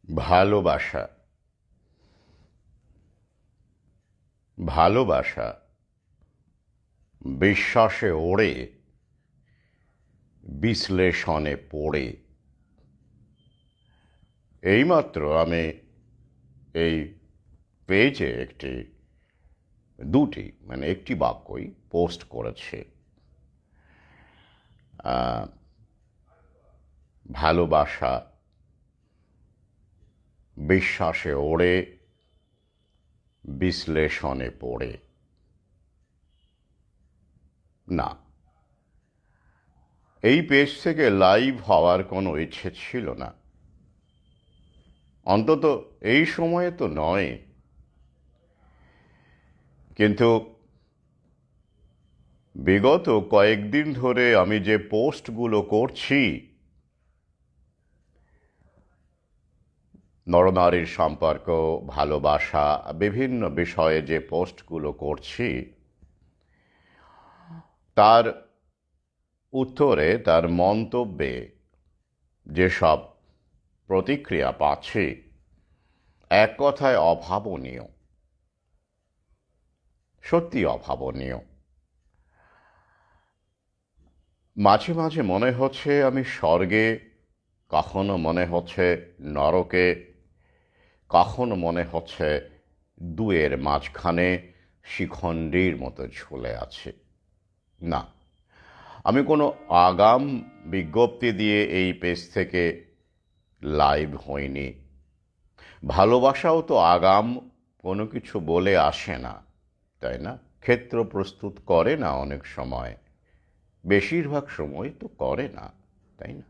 ভালোবাসা ভালোবাসা বিশ্বাসে ওড়ে, বিশ্লেষণে পড়ে। এইমাত্র আমি এই পেজে একটি বাক্যই পোস্ট করেছি। ভালোবাসা বিশ্বাসে ওড়ে, বিশ্লেষণে পড়ে। না, এই পেজ থেকে লাইভ হওয়ার কোনো ইচ্ছে ছিল না, অন্তত এই সময়ে তো নয়। কিন্তু বিগত কয়েকদিন ধরে আমি যে পোস্টগুলো করছি, নরনারীর সম্পর্ক, ভালোবাসা, বিভিন্ন বিষয়ে যে পোস্টগুলো করছি, তার উত্তরে, তার মন্তব্যে যেসব প্রতিক্রিয়া পাচ্ছি, এক কথায় অভাবনীয়, সত্যি অভাবনীয়। মাঝে মাঝে মনে হচ্ছে আমি স্বর্গে, কখনো মনে হচ্ছে নরকে, কখনো মনে হচ্ছে দুয়ের মাঝখানে শিখণ্ডীর মতো ঝুলে আছে। না, আমি কোনো আগাম বিজ্ঞপ্তি দিয়ে এই পেজ থেকে লাইভ হইনি। ভালোবাসাও তো আগাম কোনো কিছু বলে আসে না, তাই না? ক্ষেত্র প্রস্তুত করে না, অনেক সময়, বেশিরভাগ সময় তো করে না, তাই না?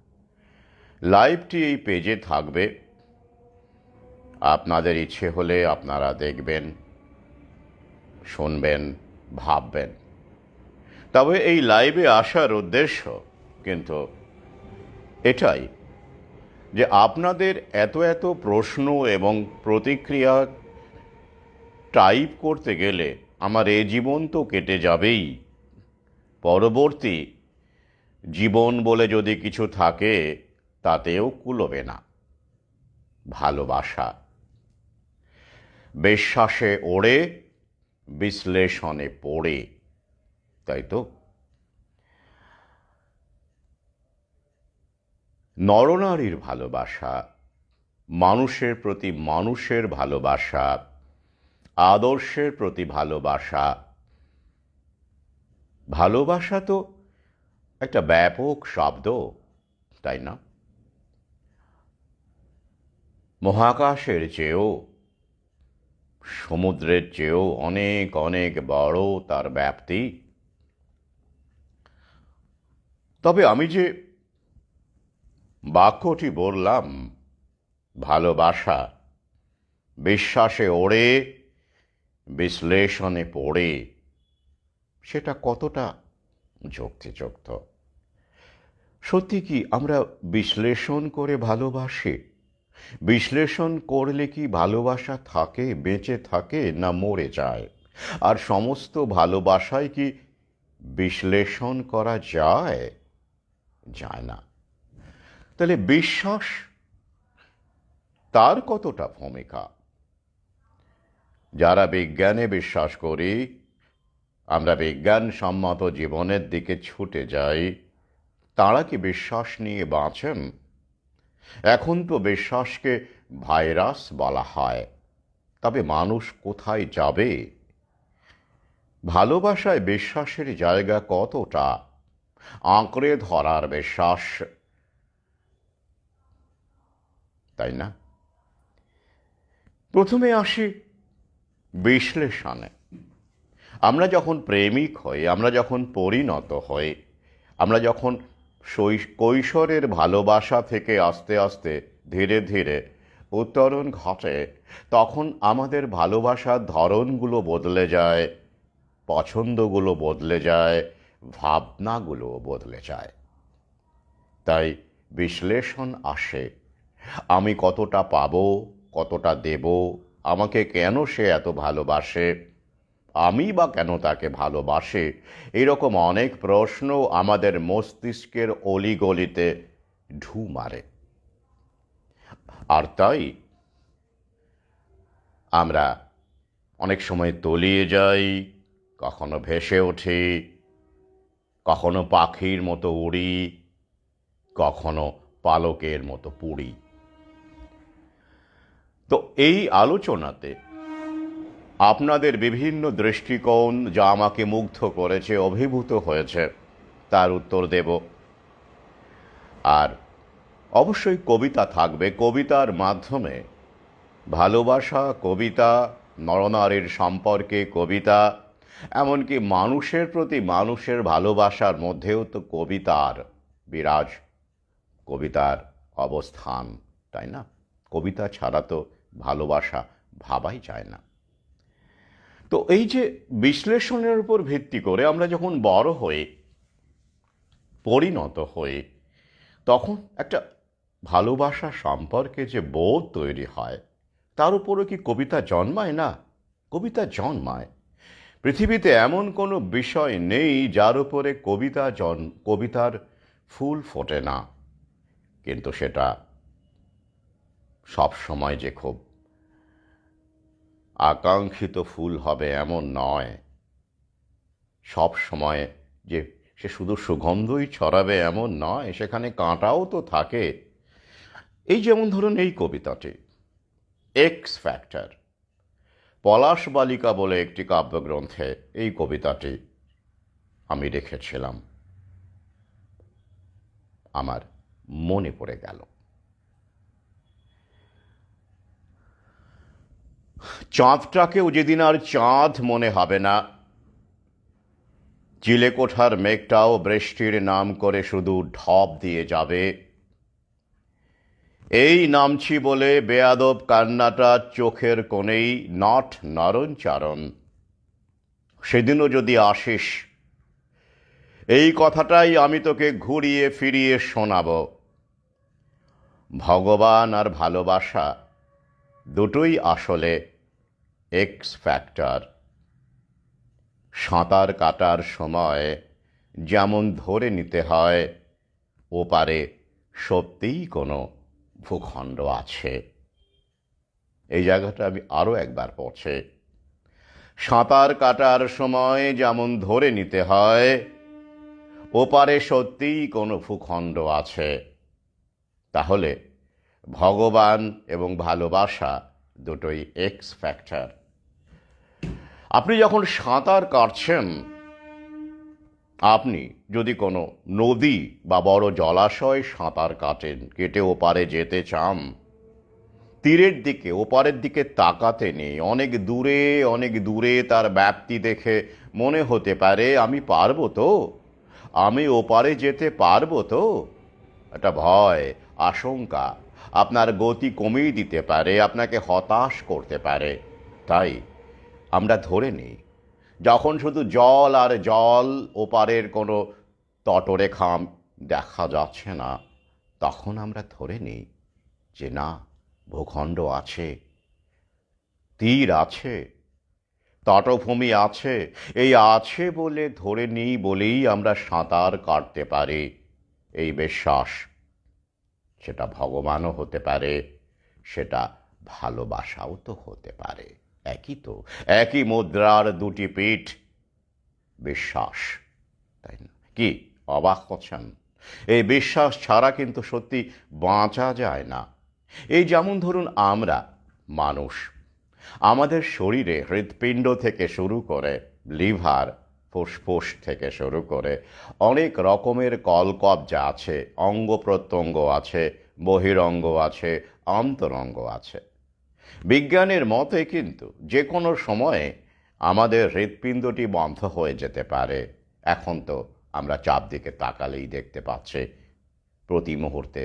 লাইভটি এই পেজে থাকবে, আপনাদের ইচ্ছে হলে আপনারা দেখবেন, শুনবেন, ভাববেন। তবে এই লাইভে আসার উদ্দেশ্য কিন্তু এটাই যে আপনাদের এত এত প্রশ্ন এবং প্রতিক্রিয়া টাইপ করতে গেলে আমার এ জীবন তো কেটে যাবেই, পরবর্তী জীবন বলে যদি কিছু থাকে তাতেও কুলোবে না। ভালোবাসা বিশ্বাসে ওড়ে, বিশ্লেষণে পড়ে, তাই তো? নরনারীর ভালোবাসা, মানুষের প্রতি মানুষের ভালোবাসা, আদর্শের প্রতি ভালোবাসা, ভালোবাসা তো একটা ব্যাপক শব্দ, তাই না? মহাকাশের চেয়েও, সমুদ্রের চেয়েও অনেক অনেক বড় তার ব্যাপ্তি। তবে আমি যে বাক্যটি বললাম, ভালোবাসা বিশ্বাসে ওড়ে, বিশ্লেষণে পড়ে, সেটা কতটা যুক্তিযুক্ত? সত্যি কি আমরা বিশ্লেষণ করে ভালোবাসি? বিশ্লেষণ করলে কি ভালোবাসা থাকে, বেঁচে থাকে, না মরে যায়? আর সমস্ত ভালোবাসায় কি বিশ্লেষণ করা যায়? যায় না। তাহলে বিশ্বাস, তার কতটা ভূমিকা? যারা বিজ্ঞানে বিশ্বাস করি, আমরা বিজ্ঞানসম্মত জীবনের দিকে ছুটে যাই, তাঁরা কি বিশ্বাস নিয়ে বাঁচেন? এখন তো বিশ্বাসকে ভাইরাস বলা হয়, তবে মানুষ কোথায় যাবে? ভালোবাসায় বিশ্বাসের জায়গা কতটা? আঁকড়ে ধরার বিশ্বাস, তাই না? প্রথমে আসি বিশ্লেষণে। আমরা যখন প্রেমিক হই, আমরা যখন পরিণত হই, আমরা যখন কৈশোরের ভালোবাসা থেকে আস্তে আস্তে ধীরে ধীরে উত্তরণ ঘটে, তখন আমাদের ভালোবাসার ধরনগুলো বদলে যায়, পছন্দগুলো বদলে যায়, ভাবনাগুলো বদলে যায়। তাই বিশ্লেষণ আসে। আমি কতটা পাবো, কতটা দেব, আমাকে কেন সে এত ভালোবাসে, আমি বা কেন তাকে ভালোবাসে, এরকম অনেক প্রশ্ন আমাদের মস্তিষ্কের অলিগলিতে ঢু মারে। আর তাই আমরা অনেক সময় তলিয়ে যাই, কখনো ভেসে ওঠি, কখনো পাখির মতো উড়ি, কখনো পালকের মতো পুড়ি। তো এই আলোচনাতে আপনাদের বিভিন্ন দৃষ্টিকোণ যা আমাকে মুগ্ধ করেছে, অভিভূত হয়েছে, তার উত্তর দেব। আর অবশ্যই কবিতা থাকবে। কবিতার মাধ্যমে ভালোবাসা, কবিতা, নরনারীর সম্পর্কে কবিতা, এমনকি মানুষের প্রতি মানুষের ভালোবাসার মধ্যেও তো কবিতার বিরাজ, কবিতার অবস্থান, তাই না? কবিতা ছাড়া তো ভালোবাসা ভাবাই যায় না। তো এই যে বিশ্লেষণের উপর ভিত্তি করে আমরা যখন বড় হই, পরিণত হই, তখন একটা ভালোবাসা সম্পর্কে যে বোধ তৈরি হয়, তার উপরও কি কবিতা জন্মায় না? কবিতা জন্মায়। পৃথিবীতে এমন কোনো বিষয় নেই যার উপরে কবিতার ফুল ফোটে না। কিন্তু সেটা সব সময় যে খুব আকাঙ্ক্ষিত ফুল হবে এমন নয়, সব সময় যে সে শুধু সুগন্ধই ছড়াবে এমন নয়, সেখানে কাঁটাও তো থাকে। এই যেমন ধরুন এই কবিতাটি, এক্স ফ্যাক্টর, পলাশ বালিকা বলে একটি কাব্যগ্রন্থে এই কবিতাটি আমি রেখেছিলাম, আমার মনে পড়ে গেল। চাঁদটাকেও যেদিন আর চাঁদ মনে হবে না, চিলেকোঠার মেঘটাও বৃষ্টির নাম করে শুধু ঢপ দিয়ে যাবে, এই নামছি বলে বেয়াদব কান্নাটা চোখের কোণেই নট নরণচারণ, সেদিনও যদি আসিস, এই কথাটাই আমি তোকে ঘুরিয়ে ফিরিয়ে শোনাব। ভগবান আর ভালোবাসা দুটোই আসলে এক্স ফ্যাক্টর। সাঁতার কাটার সময় যেমন ধরে নিতে হয় ওপারে সত্যিই কোনো ভূখণ্ড আছে। এই জায়গাটা আমি আরও একবার পড়ছি। সাঁতার কাটার সময় যেমন ধরে নিতে হয় ওপারে সত্যিই কোনো ভূখণ্ড আছে। তাহলে ভগবান এবং ভালোবাসা দুটোই এক্স ফ্যাক্টর। আপনি যখন সাঁতার কাটছেন, আপনি যদি কোনো নদী বা বড় জলাশয় সাঁতার কাটেন, কেটে ওপারে যেতে চান, তীরের দিকে, ওপারের দিকে তাকাতে নেই। অনেক দূরে তার ব্যাপ্তি দেখে মনে হতে পারে আমি পারবো তো, আমি ওপারে যেতে পারবো তো। একটা ভয়, আশঙ্কা আপনার গতি কমিয়ে দিতে পারে, আপনাকে হতাশ করতে পারে। তাই আমরা ধরে নিই, যখন শুধু জল আর জল, ওপারের কোনো তটরেখা দেখা যাচ্ছে না, তখন আমরা ধরে নিই যে না, ভূখণ্ড আছে, তীর আছে, তটভূমি আছে। এই আছে বলে ধরে নিই বলেই আমরা সাঁতার কাটতে পারি। এই বিশ্বাস, সেটা ভগবানও হতে পারে, সেটা ভালোবাসাও তো হতে পারে। একই তো, একই মুদ্রার দুটি পিঠ, বিশ্বাস, তাই না? কি অবাক হচ্ছেন? এই বিশ্বাস ছাড়া কিন্তু সত্যি বাঁচা যায় না। এই যেমন ধরুন আমরা মানুষ, আমাদের শরীরে হৃৎপিণ্ড থেকে শুরু করে লিভার, ফুসফুস থেকে শুরু করে অনেক রকমের কলকব্জা আছে, অঙ্গ প্রত্যঙ্গ আছে, বহিরঙ্গ আছে, অন্তরঙ্গ আছে। বিজ্ঞানের মতে কিন্তু যে কোনো সময়ে আমাদের হৃৎপিণ্ডটি বন্ধ হয়ে যেতে পারে। এখন তো আমরা চারদিকে তাকালেই দেখতে পাচ্ছি প্রতি মুহূর্তে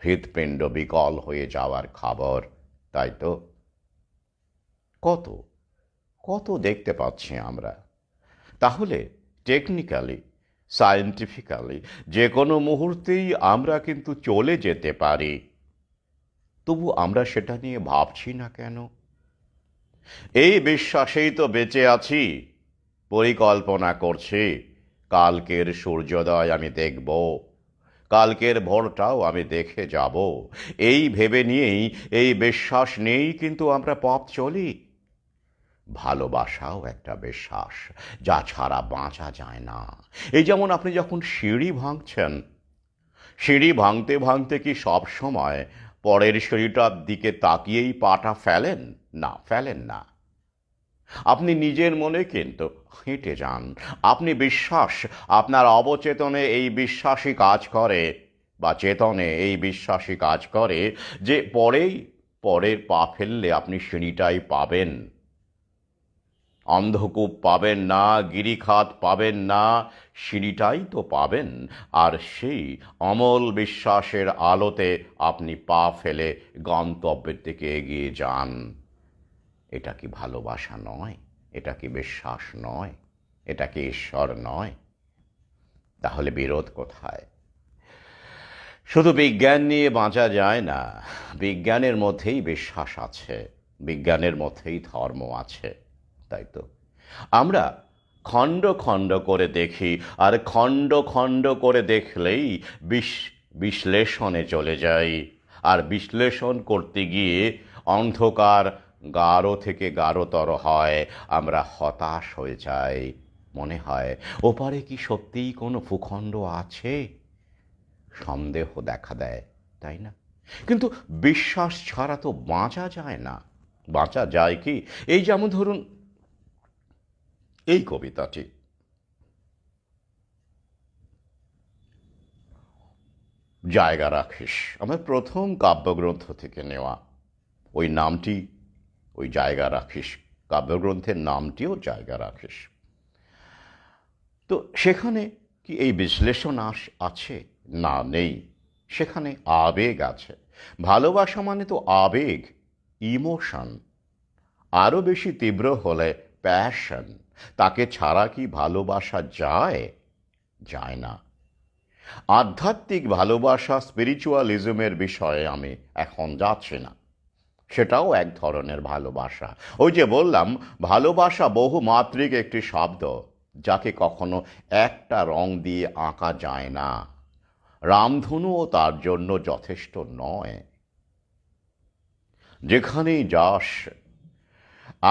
হৃৎপিণ্ড বিকল হয়ে যাওয়ার খবর, তাই তো? কত কত দেখতে পাচ্ছি আমরা। তাহলে টেকনিক্যালি, সায়েন্টিফিক্যালি যে কোনো মুহূর্তেই আমরা কিন্তু চলে যেতে পারি। তবু আমরা সেটা নিয়ে ভাবছি না কেন? এই বিশ্বাসেই তো বেঁচে আছি, পরিকল্পনা করছি কালকের সূর্যোদয় আমি দেখব, কালকের ভোরটাও আমি দেখে যাব, এই ভেবে নিয়েই, এই বিশ্বাস নিয়েই কিন্তু আমরা পথ চলি। ভালোবাসাও একটা বিশ্বাস, যা ছাড়া বাঁচা যায় না। এই যেমন আপনি যখন সিঁড়ি ভাঙছেন, সিঁড়ি ভাঙতে ভাঙতে কি সব সময় পরের সিঁড়িটার দিকে তাকিয়েই পাটা ফেলেন? না, ফেলেন না। আপনি নিজের মনে কিন্তু হেঁটে যান। আপনি বিশ্বাস, আপনার অবচেতনে এই বিশ্বাসই কাজ করে, বা চেতনে এই বিশ্বাসই কাজ করে যে পরের পা ফেললে আপনি সিঁড়িটাই পাবেন। অন্ধকূপ পাবেন না, গিরিখাত পাবেন না, সিঁড়িটাই তো পাবেন। আর সেই অমল বিশ্বাসের আলোতে আপনি পা ফেলে গন্তব্যের দিকে এগিয়ে যান। এটা কি ভালোবাসা নয়? এটা কি বিশ্বাস নয়? এটা কি ঈশ্বর নয়? তাহলে বিরোধ কোথায়? শুধু বিজ্ঞান নিয়ে বাঁচা যায় না। বিজ্ঞানের মধ্যেই বিশ্বাস আছে, বিজ্ঞানের মধ্যেই ধর্ম আছে, তাই তো? আমরা খণ্ড খণ্ড করে দেখি, আর খণ্ড খণ্ড করে দেখলেই বিশ্লেষণে চলে যাই। আর বিশ্লেষণ করতে গিয়ে অন্ধকার গাঢ় থেকে গাঢ়তর হয়, আমরা হতাশ হয়ে যাই। মনে হয় ওপারে কি সত্যিই কোনো ভূখণ্ড আছে? সন্দেহ দেখা দেয়, তাই না? কিন্তু বিশ্বাস ছাড়া তো বাঁচা যায় না। বাঁচা যায় কি? এই যেমন ধরুন এই কবিতাটি, জায়গা রাখিস, আমার প্রথম কাব্যগ্রন্থ থেকে নেওয়া। ওই নামটি, ওই জায়গা রাখিস, কাব্যগ্রন্থের নামটিও জায়গা রাখিস। তো সেখানে কি এই বিশ্লেষণ আছে? না, নেই। সেখানে আবেগ আছে। ভালোবাসা মানে তো আবেগ, ইমোশন। আরও বেশি তীব্র হলে প্যাশন। তাকে ছাড়া কি ভালোবাসা যায়? যায় না। আধ্যাত্মিক ভালোবাসা, স্পিরিচুয়ালিজমের বিষয়ে আমি এখন যাচ্ছি না। সেটাও এক ধরনের ভালোবাসা। ওই যে বললাম, ভালোবাসা বহুমাত্রিক একটি শব্দ, যাকে কখনো একটা রং দিয়ে আঁকা যায় না। রামধনুও তার জন্য যথেষ্ট নয়। যেখানেই যাস,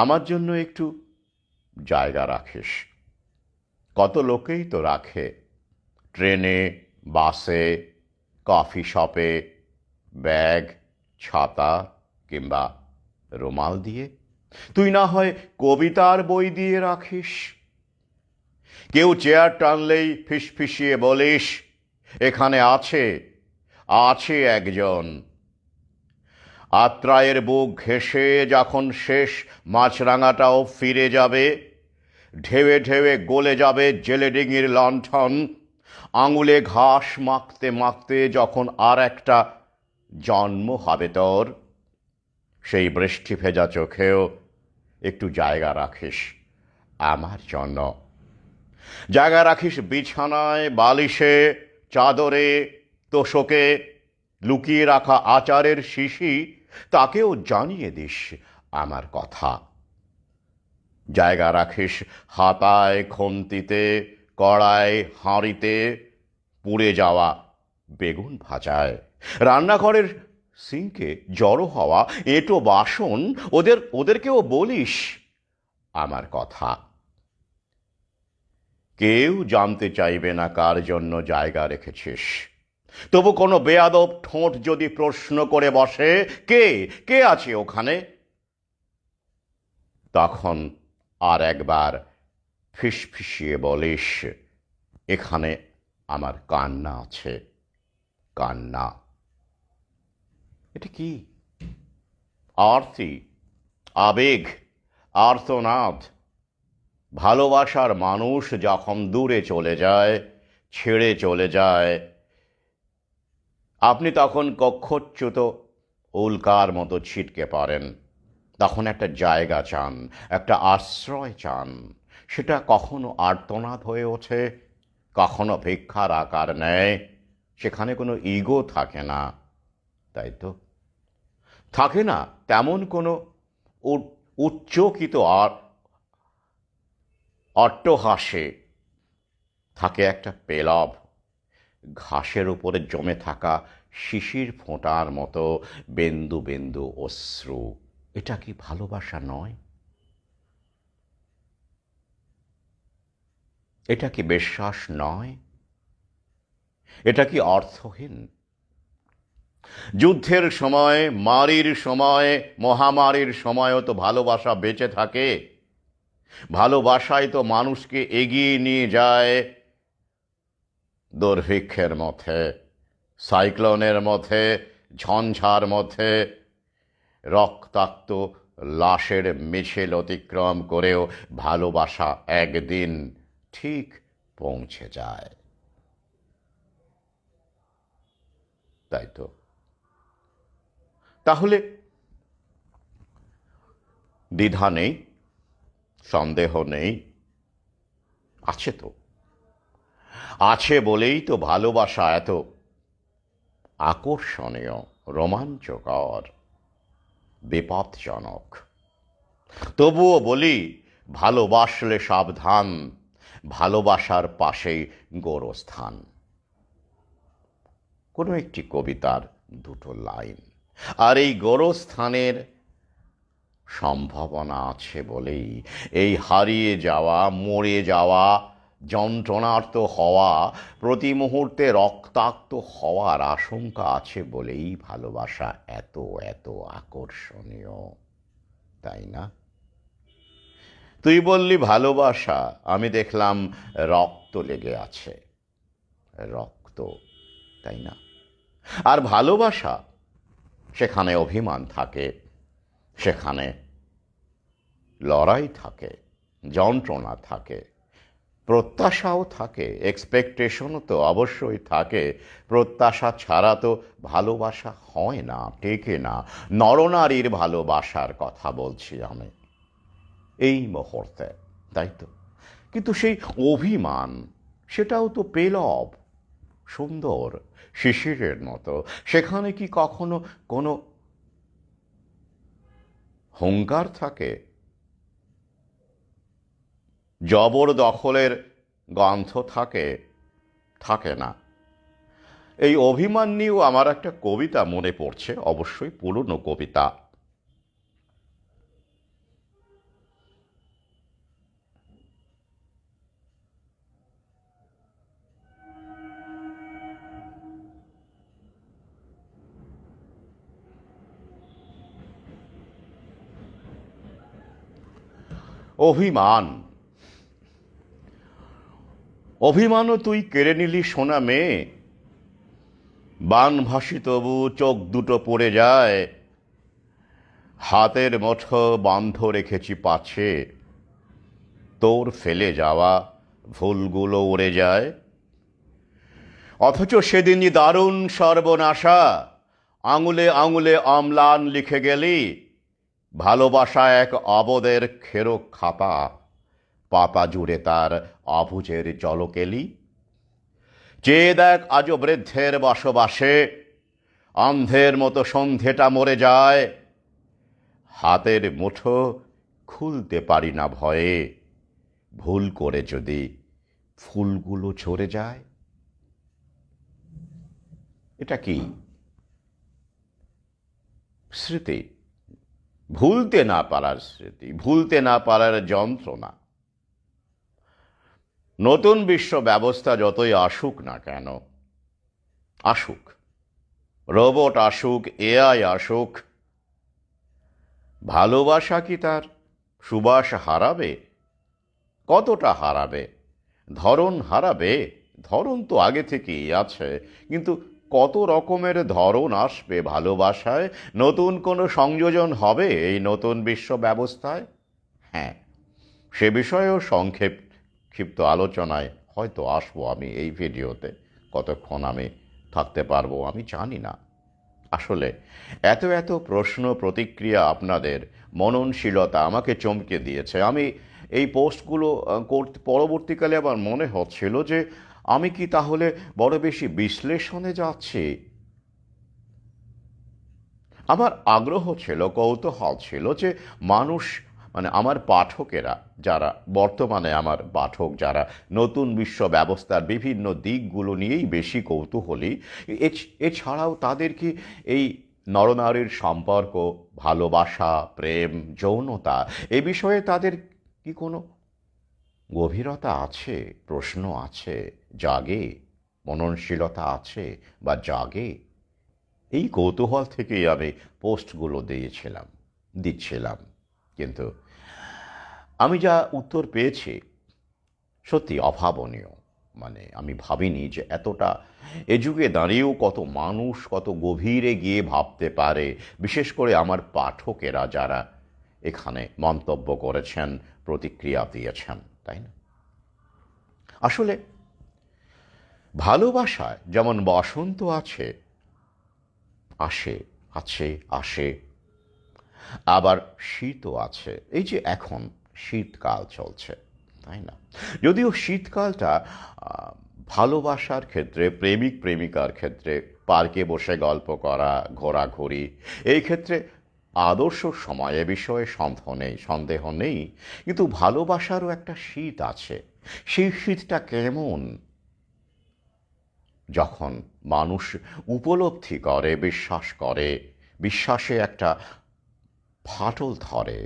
আমার জন্য একটু জায়গা রাখিস। কত লোকেই তো রাখে, ট্রেনে, বাসে, কফি শপে, ব্যাগ, ছাতা কিংবা রুমাল দিয়ে। তুই না হয় কবিতার বই দিয়ে রাখিস। কেউ চেয়ার টানলেই ফিসফিসিয়ে বলিস, এখানে আছে, আছে একজন। আত্রায়ের বুক ঘেঁষে যখন শেষ মাছরাঙাটাও ফিরে যাবে, ঢেউে ঢেউে গলে যাবে জেলেডিঙির লণ্ঠন, আঙুলে ঘাস মাখতে মাখতে যখন আর একটা জন্ম হবে তোর, সেই বৃষ্টি ভেজা চোখেও একটু জায়গা রাখিস আমার জন্য। জায়গা রাখিস বিছানায়, বালিশে, চাদরে, তোশকে, লুকিয়ে রাখা আচারের শিশি, তাকেও জানিয়ে দিস আমার কথা। জায়গা রাখিস হাতায়, খন্তিতে, কড়ায়, হাঁড়িতে, পুড়ে যাওয়া বেগুন ভাজায়, রান্নাঘরের সিঙ্কে জড়ো হওয়া এঁটো বাসন, ওদেরকেও বলিস আমার কথা। কেউ জানতে চাইবে না কার জন্য জায়গা রেখেছিস। তবু কোনো বেয়াদব ঠোঁট যদি প্রশ্ন করে বসে, কে কে আছে ওখানে, তখন আর একবার ফিসফিসিয়ে বলিস, এখানে আমার কান্না আছে, কান্না। এটা কি? আরতি, আবেগ, আর্তনাদ। ভালোবাসার মানুষ যখন দূরে চলে যায়, ছেড়ে চলে যায়, আপনি তখন কক্ষচ্যুত উল্কার মতো ছিটকে পড়েন। তখন একটা জায়গা চান, একটা আশ্রয় চান। সেটা কখনো আর্তনাদ হয়ে ওঠে, কখনো ভিক্ষার আকার নেয়। সেখানে কোনো ইগো থাকে না, তাই তো? থাকে না তেমন কোনো উচ্চকিত আর অট্টহাসে। থাকে একটা পেলব, ঘাসের উপরে জমে থাকা শিশির ফোঁটার মতো বিন্দু বিন্দু অশ্রু, এটা কি ভালোবাসা নয়? এটা কি বিশ্বাস নয়? এটা কি অর্থহীন? যুদ্ধের সময়, মারির সময়, মহামারীর সময়ও তো ভালোবাসা বেঁচে থাকে। ভালোবাসাই তো মানুষকে এগিয়ে নিয়ে যায় দুর্ভিক্ষের মধ্যে, সাইক্লোনের মধ্যে, ঝঞ্ঝার মধ্যে। রক্তাক্ত লাশের মিছিল অতিক্রম করেও ভালোবাসা একদিন ঠিক পৌঁছে যায়। তাই তো। তাহলে দ্বিধা নেই, সন্দেহ নেই, আছে তো। আছে বলেই তো ভালোবাসা এত আকর্ষণীয়, রোমাঞ্চকর, বিপদজনক। তবুও বলি, ভালোবাসলে সাবধান, ভালোবাসার পাশেই গোরস্থান। কোনো একটি কবিতার দুটো লাইন। আর এই গোরস্থানের সম্ভাবনা আছে বলেই, এই হারিয়ে যাওয়া, মরে যাওয়া, যন্ত্রণার্ত হওয়া, প্রতি মুহূর্তে রক্তাক্ত হওয়ার আশঙ্কা আছে বলেই ভালোবাসা এত এত আকর্ষণীয়, তাই না? তুই বললি ভালোবাসা, আমি দেখলাম রক্ত লেগে আছে। রক্ত, তাই না? আর ভালোবাসা, সেখানে অভিমান থাকে, সেখানে লড়াই থাকে, যন্ত্রণা থাকে, প্রত্যাশাও থাকে, এক্সপেকটেশনও তো অবশ্যই থাকে। প্রত্যাশা ছাড়া তো ভালোবাসা হয় না, টেকে না। নরনারীর ভালোবাসার কথা বলছি আমি এই মুহূর্তে, তাই তো। কিন্তু সেই অভিমান, সেটাও তো পেলব, সুন্দর, শিশিরের মতো। সেখানে কি কখনো কোনো হুঙ্কার থাকে? জবরদখলের গন্ধ থাকে? থাকে না। এই অভিমান নিয়েও আমার একটা কবিতা মনে পড়ছে, অবশ্যই পুরনো কবিতা। অভিমান। অভিমানও তুই কেড়ে নিলি সোনা মেয়ে, বানভাসি তবু চোখ দুটো পড়ে যায়। হাতের মুঠো বন্ধ রেখেছি পাছে, তোর ফেলে যাওয়া ভুলগুলো উড়ে যায়। অথচ সেদিনই দারুণ সর্বনাশা, আঙুলে আঙুলে অম্লান লিখে গেলি। ভালোবাসা এক অবদের খেরো খাতা, পাতা জুড়ে তার অবুজের জলকেলি। চেয়ে দেখ আজও বৃদ্ধের বসবাসে, অন্ধের মতো সন্ধেটা মরে যায়। হাতের মুঠো খুলতে পারি না ভয়ে, ভুল করে যদি ফুলগুলো ঝরে যায়। এটা কি স্মৃতি? ভুলতে না পারার স্মৃতি, ভুলতে না পারার যন্ত্রণা। নতুন বিশ্ব ব্যবস্থা যতই আসুক না কেন, আসুক, রোবট আসুক, এআই আসুক, ভালোবাসা কি তার সুবাস হারাবে? কতটা হারাবে? ধরন হারাবে? ধরন তো আগে থেকেই আছে, কিন্তু কত রকমের ধরন আসবে ভালোবাসায়? নতুন কোনো সংযোজন হবে এই নতুন বিশ্ব ব্যবস্থায়? হ্যাঁ, সে বিষয়েও ক্ষিপ্ত আলোচনায় হয়তো আসবো আমি এই ভিডিওতে। কতক্ষণ আমি থাকতে পারবো আমি জানি না। আসলে এত এত প্রশ্ন প্রতিক্রিয়া, আপনাদের মননশীলতা আমাকে চমকে দিয়েছে। আমি এই পোস্টগুলো করতে পরবর্তীকালে আবার মনে হচ্ছিল যে আমি কি তাহলে বড় বেশি বিশ্লেষণে যাচ্ছি? আমার আগ্রহ ছিল, কৌতূহল ছিল যে মানুষ, মানে আমার পাঠকেরা যারা বর্তমানে আমার পাঠক যারা নতুন বিশ্ব ব্যবস্থার বিভিন্ন দিকগুলো নিয়েই বেশি কৌতূহলী, এছাড়াও তাদের কি এই নরনারীর সম্পর্ক, ভালোবাসা, প্রেম, যৌনতা এ বিষয়ে তাদের কি কোনো গভীরতা আছে, প্রশ্ন আছে, জাগে, মননশীলতা আছে বা জাগে? এই কৌতূহল থেকেই আমি পোস্টগুলো দিচ্ছিলাম। কিন্তু আমি যা উত্তর পেয়েছি সত্যি অভাবনীয়। মানে আমি ভাবিনি যে এতটা এ যুগে দাঁড়িয়েও কত মানুষ কত গভীরে গিয়ে ভাবতে পারে, বিশেষ করে আমার পাঠকেরা যারা এখানে মন্তব্য করেছেন, প্রতিক্রিয়া দিয়েছেন, তাই না? আসলে ভালোবাসায় যেমন বসন্ত আসে আসে, আবার শীতও আছে। এই যে এখন শীতকাল চলছে, তাই না? যদিও শীতকালটা ভালোবাসার ক্ষেত্রে, প্রেমিক প্রেমিকার ক্ষেত্রে পার্কে বসে গল্প করা, ঘোরাঘুরি, এই ক্ষেত্রে আদর্শ সময়, এ বিষয়ে সন্দেহ নেই। কিন্তু ভালোবাসারও একটা শীত আছে। সেই শীতটা কেমন? যখন মানুষ উপলব্ধি করে, বিশ্বাস করে, বিশ্বাসে একটা ফাটল ধরে,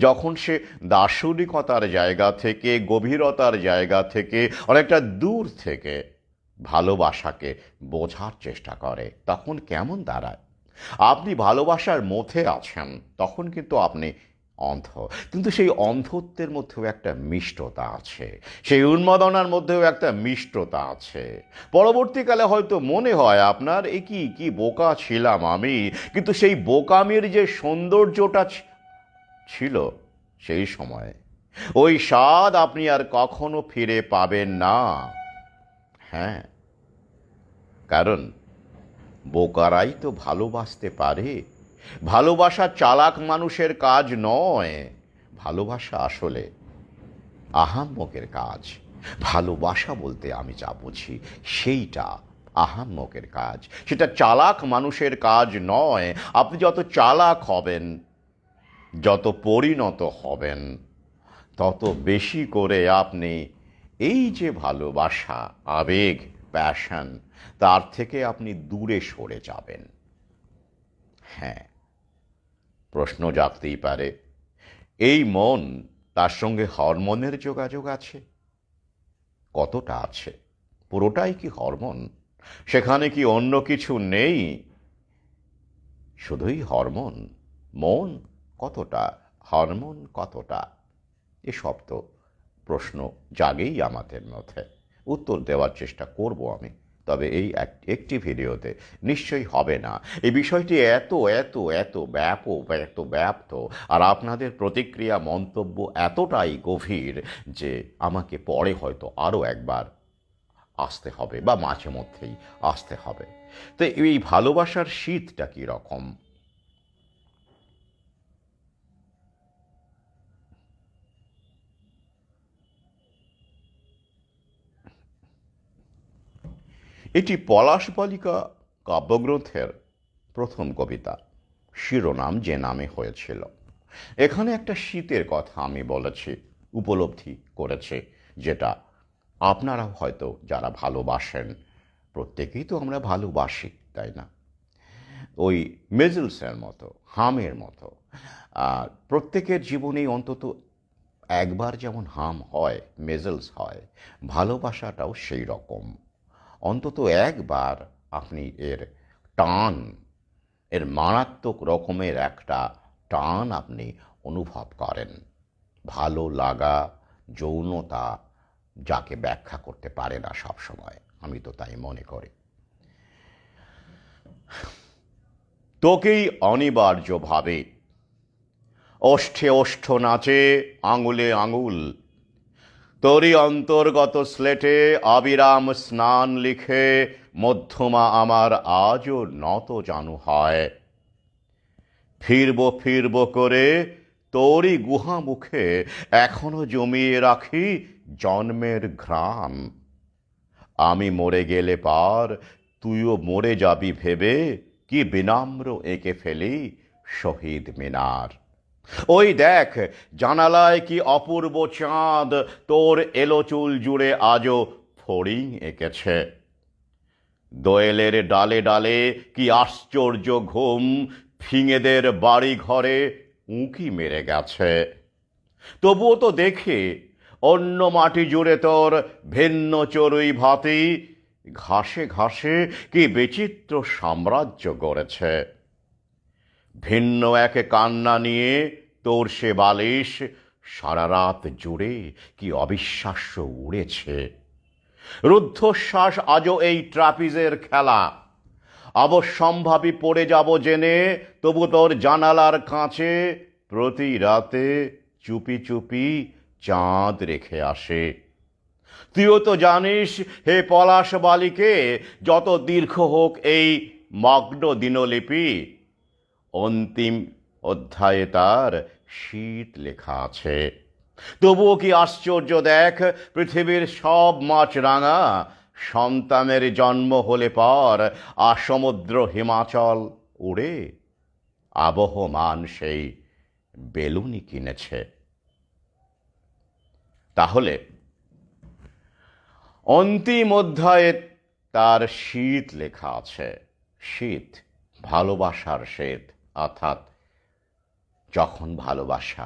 যখন সে দার্শনিকতার জায়গা থেকে, গভীরতার জায়গা থেকে, অনেকটা দূর থেকে ভালোবাসাকে বোঝার চেষ্টা করে, তখন কেমন দাঁড়ায়? আপনি ভালোবাসার মধ্যে আছেন, তখন কিন্তু আপনি অন্ধ। কিন্তু সেই অন্ধত্বের মধ্যেও একটা মিষ্টতা আছে, সেই উন্মাদনার মধ্যেও একটা মিষ্টতা আছে। পরবর্তীকালে হয়তো মনে হয় আপনার, এ কি বোকা ছিলাম আমি, কিন্তু সেই বোকামির যে সৌন্দর্যটা ছিল সেই সময়ে, ওই স্বাদ আপনি আর কখনো ফিরে পাবেন না। হ্যাঁ, কারণ বোকারাই তো ভালোবাসতে পারে। ভালোবাসা চালাক মানুষের কাজ নয়। ভালোবাসা আসলে আহাম্মকের কাজ। ভালোবাসা বলতে আমি যা বুঝি সেইটা আহাম্মকের কাজ, সেটা চালাক মানুষের কাজ নয়। আপনি যত চালাক হবেন, যত পরিণত হবেন, তত বেশি করে আপনি এই যে ভালোবাসা, আবেগ, প্যাশন, তার থেকে আপনি দূরে সরে যাবেন। হ্যাঁ, প্রশ্ন জাগতেই পারে, এই মন, তার সঙ্গে হরমোনের যোগাযোগ আছে? কতটা আছে? পুরোটাই কি হরমোন? সেখানে কি অন্য কিছু নেই? শুধুই হরমোন? মন কতটা, হরমোন কতটা? এসব তো প্রশ্ন জাগেই আমাদের মধ্যে। উত্তর দেওয়ার চেষ্টা করব আমি, তবে এই একটি ভিডিওতে নিশ্চয়ই হবে না। এই বিষয়টি এত এত এত এত ব্যাপ্ত, আর আপনাদের প্রতিক্রিয়া, মন্তব্য এতটাই গভীর যে আমাকে পরে হয়তো আরও একবার আসতে হবে বা মাঝে মধ্যেই আসতে হবে। তো এই ভালোবাসার শীতটা কী রকম? এটি পলাশ বালিকা কাব্যগ্রন্থের প্রথম কবিতা। শিরোনাম যে নামে হয়েছিল। এখানে একটা শীতের কথা আমি বলেছি, উপলব্ধি করেছে, যেটা আপনারা হয়তো যারা ভালোবাসেন, প্রত্যেকেই তো আমরা ভালোবাসি, তাই না? ওই মেজেলসের মতো, হামের মতো। আর প্রত্যেকের জীবনেই অন্তত একবার যেমন হাম হয়, মেজেলস হয়, ভালোবাসাটাও সেই রকম। অন্তত একবার আপনি টান এর মারাত্মক রকমের একটা টান আপনি অনুভব করেন। ভালো লাগা, যৌনতা, যাকে ব্যাখ্যা করতে পারে না সব সময়, আমি তো তাই মনে করি। তোকেই অনিবার্যভাবে ওষ্ঠে ওষ্ঠ নাচে, আঙুলে আঙুল, তোরই অন্তর্গত স্লেটে অবিরাম স্নান লিখে মধ্যমা আমার আজও নত জানু হয়। ফিরব ফিরব করে তোরই গুহা মুখে এখনো জমিয়ে রাখি জন্মের ঘ্রাণ। আমি মরে গেলে পার তুইও মরে যাবি ভেবে কি বিনম্র এঁকে ফেলি শহীদ মিনার। ওই দেখ, জানালায় কি অপূর্ব চাঁদ, তোর এলো চুল জুড়ে আজও ফড়িং এঁকেছে। দোয়েলের ডালে ডালে কি আশ্চর্য ঘুম, ফিঙেদের বাড়ি ঘরে উঁকি মেরে গেছে। তবুও তো দেখি অন্য মাটি জুড়ে তোর ভিন্ন চড়ুই ভাতি, ঘাসে ঘাসে কি বিচিত্র সাম্রাজ্য গড়েছে। ভিন্ন এক কান্না নিয়ে তোর সে বালিশ সারা রাত জুড়ে কি অবিশ্বাস্য উড়েছে। রুদ্ধশ্বাস আজও এই ট্রাপিজের খেলা, অবশ্যম্ভাবী পড়ে যাব জেনে, তবু তোর জানালার কাছে প্রতি রাতে চুপি চুপি চাঁদ রেখে আসে। তুইও তো জানিস হে পলাশ বালিকে, যত দীর্ঘ হোক এই মগ্ন দিনলিপি, অন্তিম অধ্যায়ে তার শীত লেখা আছে। তবুও কি আশ্চর্য দেখ, পৃথিবীর সব মাছরাঙা সন্তানের জন্ম হলে পর আসমুদ্র হিমাচল উড়ে আবহমান সেই বেলুনি কিনেছে। তাহলে অন্তিম অধ্যায়ে তার শীত লেখা আছে। শীত, ভালোবাসার শীত, অর্থাৎ যখন ভালোবাসা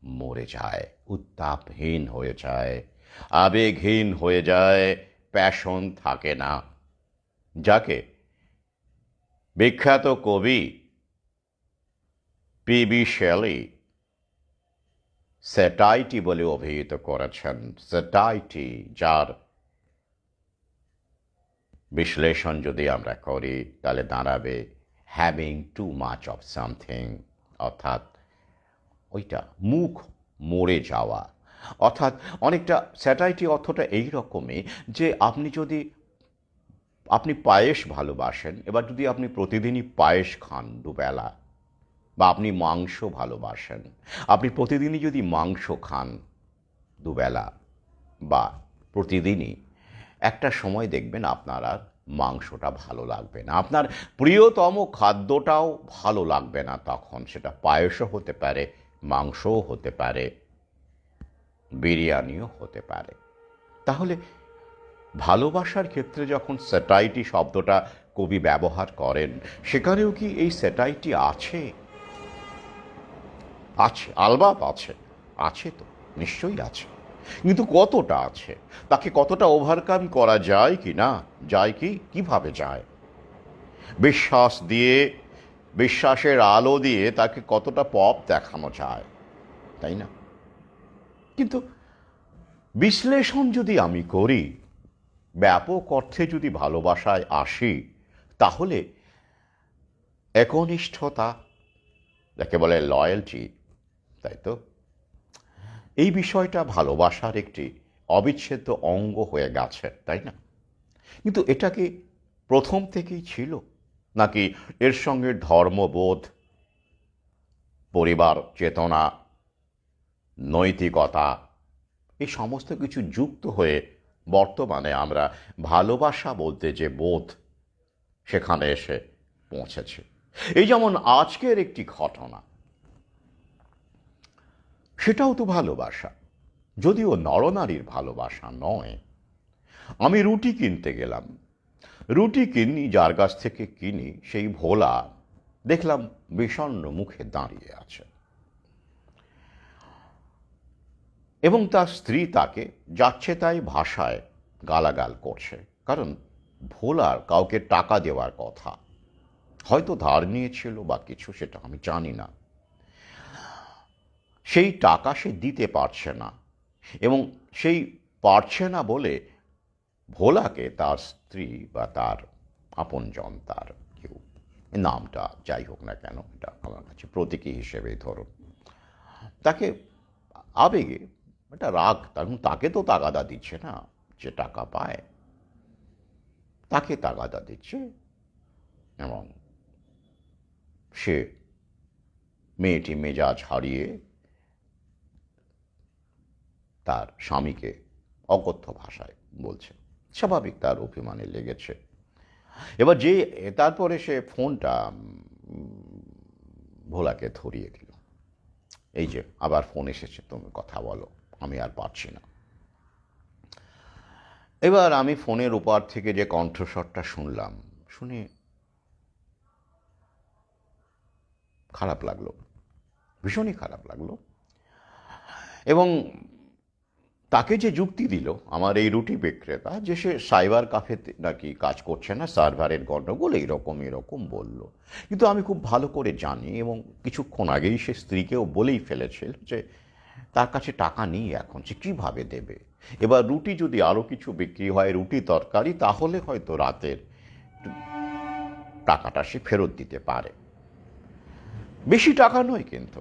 মরে যায়, উত্তাপহীন হয়ে যায়, আবেগহীন হয়ে যায়, প্যাশন থাকে না, যাকে বিখ্যাত কবি পি.বি. শেলি স্যাটাইটি বলে অভিহিত করেছেন। স্যাটাইটি, যার বিশ্লেষণ যদি আমরা করি তাহলে দাঁড়াবে having too much of something, অর্থাৎ ওইটা মুখ মরে যাওয়া। অর্থাৎ অনেকটা স্যাটাইটি অর্থটা এই রকমই যে আপনি পায়েস ভালোবাসেন, এবার যদি আপনি প্রতিদিনই পায়েস খান দুবেলা, বা আপনি মাংস ভালোবাসেন, আপনি প্রতিদিনই যদি মাংস খান দুবেলা বা প্রতিদিনই, একটা সময় দেখবেন আপনার আর মাংসটা ভালো লাগবে না, আপনার প্রিয়তম খাদ্যটাও ভালো লাগবে না। তখন সেটা পায়েসও হতে পারে, মাংসও হতে পারে, বিরিয়ানিও হতে পারে। তাহলে ভালোবাসার ক্ষেত্রে যখন স্যাটাইটি শব্দটা কবি ব্যবহার করেন, সেখানেও কি এই স্যাটাইটি আছে? আছে, আলবাত আছে, আছে তো, নিশ্চয়ই আছে। কিন্তু কতটা আছে, তাকে কতটা ওভারকাম করা যায় কি না, যায় কি, কিভাবে যায়? বিশ্বাস দিয়ে, বিশ্বাসের আলো দিয়ে তাকে কতটা পথ দেখানো যায়, তাই না? কিন্তু বিশ্লেষণ যদি আমি করি, ব্যাপক অর্থে যদি ভালোবাসায় আসি, তাহলে একনিষ্ঠতা, যাকে বলে লয়্যালটি, তাই তো, এই বিষয়টা ভালোবাসার একটি অবিচ্ছেদ্য অঙ্গ হয়ে গেছে, তাই না? কিন্তু এটা কি প্রথম থেকেই ছিল, নাকি এর সঙ্গে ধর্মবোধ, পরিবার চেতনা, নৈতিকতা, এই সমস্ত কিছু যুক্ত হয়ে বর্তমানে আমরা ভালোবাসা বলতে যে বোধ, সেখানে এসে পৌঁছেছে? এই যেমন আজকের একটি ঘটনা, সেটাও তো ভালোবাসা, যদিও নরনারীর ভালোবাসা নয়। আমি রুটি কিনতে গেলাম, রুটি কিনি, যার কাছ থেকে কিনি সেই ভোলা দেখলাম বিষণ্ণ মুখে দাঁড়িয়ে আছে, এবং তার স্ত্রী তাকে যাচ্ছে তাই ভাষায় গালাগাল করছে, কারণ ভোলার কাউকে টাকা দেওয়ার কথা, হয়তো ধার নিয়েছিল বা কিছু, সেটা আমি জানি না। সেই টাকা সে দিতে পারছে না, এবং সেই পারছে না বলে ভোলাকে তার স্ত্রী বা তার আপনজন, তার কেউ, নামটা যাই হোক না কেন, এটা আমার কাছে প্রতীকী হিসেবেই ধরুন, তাকে আবেগে একটা রাগ, তখন তাকে তো তাগাদা দিচ্ছে না, যে টাকা পায় তাকে তাগাদা দিচ্ছে, এবং সে মেয়েটি মেজাজ হারিয়ে তার স্বামীকে অকথ্য ভাষায় বলছে। স্বাভাবিক, তার অভিমানে লেগেছে। এবার তারপরে সে ফোনটা ভোলাকে ধরিয়ে দিল, এই যে আবার ফোন এসেছে, তুমি কথা বলো, আমি আর পারছি না। এবার আমি ফোনের ওপার থেকে যে কণ্ঠস্বরটা শুনলাম, শুনে খারাপ লাগলো, ভীষণই খারাপ লাগলো। এবং তাকে যে যুক্তি দিল আমার এই রুটি বিক্রেতা, যে সে সাইবার কাফেতে নাকি কাজ করছে না, সার্ভারের গণ্ডগোল, এরকম এরকম বলল। কিন্তু আমি খুব ভালো করে জানি, এবং কিছুক্ষণ আগেই সে স্ত্রীকেও বলেই ফেলেছিল যে তার কাছে টাকা নেই এখন, সে কীভাবে দেবে। এবার রুটি যদি আরও কিছু বিক্রি হয়, রুটি তরকারি, তাহলে হয়তো রাতের টাকাটা সে ফেরত দিতে পারে। বেশি টাকা নয় কিন্তু,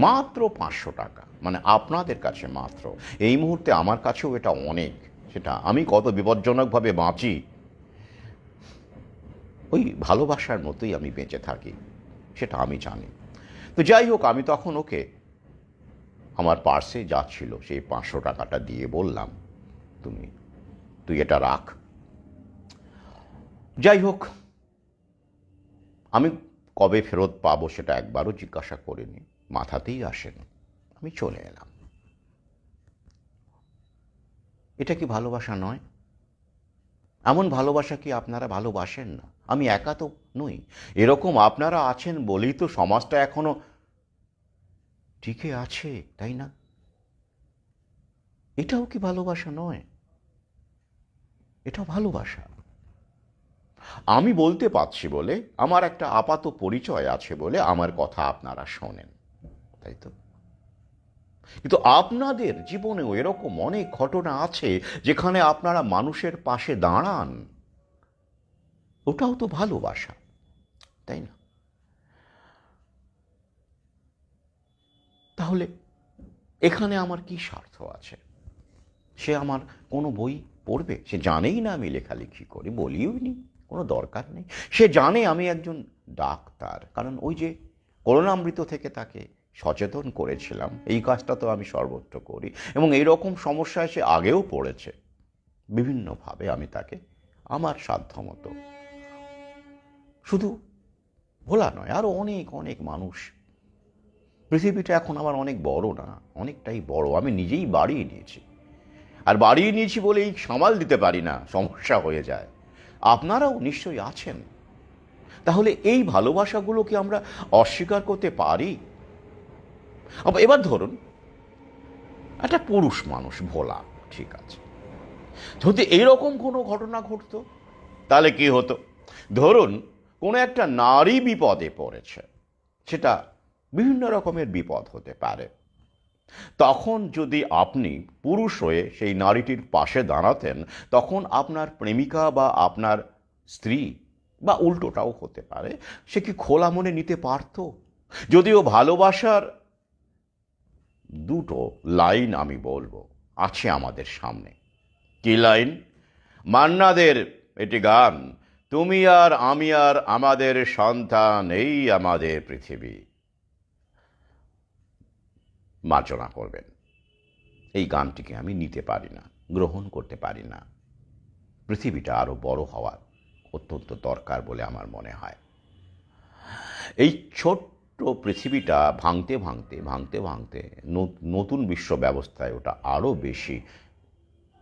মাত্র 500 টাকা, মানে আপনাদের কাছে মাত্র, এই মুহূর্তে আমার কাছেও এটা অনেক। সেটা আমি কত বিপজ্জনকভাবে বাঁচি, ওই ভালোবাসার মতোই আমি বেঁচে থাকি, সেটা আমি জানি। তো যাই হোক, আমি তখন ওকে আমার পার্সে যা ছিল সেই 500 টাকাটা দিয়ে বললাম, তুই এটা রাখ। যাই হোক, আমি কবে ফেরত পাবো সেটা একবারও জিজ্ঞাসা করিনি, মাথাতেই আসেনি, আমি চলে এলাম। এটা কি ভালোবাসা নয়? এমন ভালোবাসা কি আপনারা ভালোবাসেন না? আমি একা তো নই, এরকম আপনারা আছেন বলেই তো সমাজটা এখনো টিকে আছে, তাই না? এটাও কি ভালোবাসা নয়? এটাও ভালোবাসা। আমি বলতে পারছি বলে, আমার একটা আপাত পরিচয় আছে বলে আমার কথা আপনারা শোনেন, তাই তো? কিন্তু আপনাদের জীবনেও এরকম অনেক ঘটনা আছে যেখানে আপনারা মানুষের পাশে দাঁড়ান, ওটাও তো ভালোবাসা, তাই না? তাহলে এখানে আমার কি স্বার্থ আছে? সে আমার কোনো বই পড়বে? সে জানেই না আমি লেখালেখি করি, বলিও নি, কোনো দরকার নেই। সে জানে আমি একজন ডাক্তার, কারণ ওই যে করুণামৃত থেকে তাকে সচেতন করেছিলাম, এই কাজটা তো আমি সর্বত্র করি। এবং এই রকম সমস্যায় সে আগেও পড়েছে, বিভিন্নভাবে আমি তাকে আমার সাধ্যমতো, শুধু ভোলা নয়, আরও অনেক অনেক মানুষ। পৃথিবীটা এখন আমার অনেক বড় না, অনেকটাই বড়, আমি নিজেই বাড়িয়ে নিয়েছি। আর বাড়িয়ে নিয়েছি বলেই সামাল দিতে পারি না, সমস্যা হয়ে যায়। আপনারাও নিশ্চয়ই আছেন। তাহলে এই ভালোবাসাগুলোকে আমরা অস্বীকার করতে পারি? এবার ধরুন একটা পুরুষ মানুষ ভোলা, ঠিক আছে, যদি এইরকম কোনো ঘটনা ঘটতো তাহলে কি হতো? ধরুন কোনো একটা নারী বিপদে পড়েছে, সেটা বিভিন্ন রকমের বিপদ হতে পারে, তখন যদি আপনি পুরুষ হয়ে সেই নারীটির পাশে দাঁড়াতেন, তখন আপনার প্রেমিকা বা আপনার স্ত্রী বা উল্টোটাও হতে পারে, সে কি খোলা মনে নিতে পারত? যদিও ভালোবাসার দুটো লাইন আমি বলবো আছে আমাদের সামনে। কি লাইন? মান্নাদের এটি গান, তুমি আর আমি আর আমাদের সন্তান, এই আমাদের পৃথিবী। মার্জনা করবেন, এই গানটিকে আমি নিতে পারি না, গ্রহণ করতে পারি না। পৃথিবীটা আরও বড় হওয়ার অত্যন্ত দরকার বলে আমার মনে হয়। এই ছোট্ট পৃথিবীটা ভাঙতে ভাঙতে ভাঙতে ভাঙতে নতুন বিশ্ব ব্যবস্থায় ওটা আরও বেশি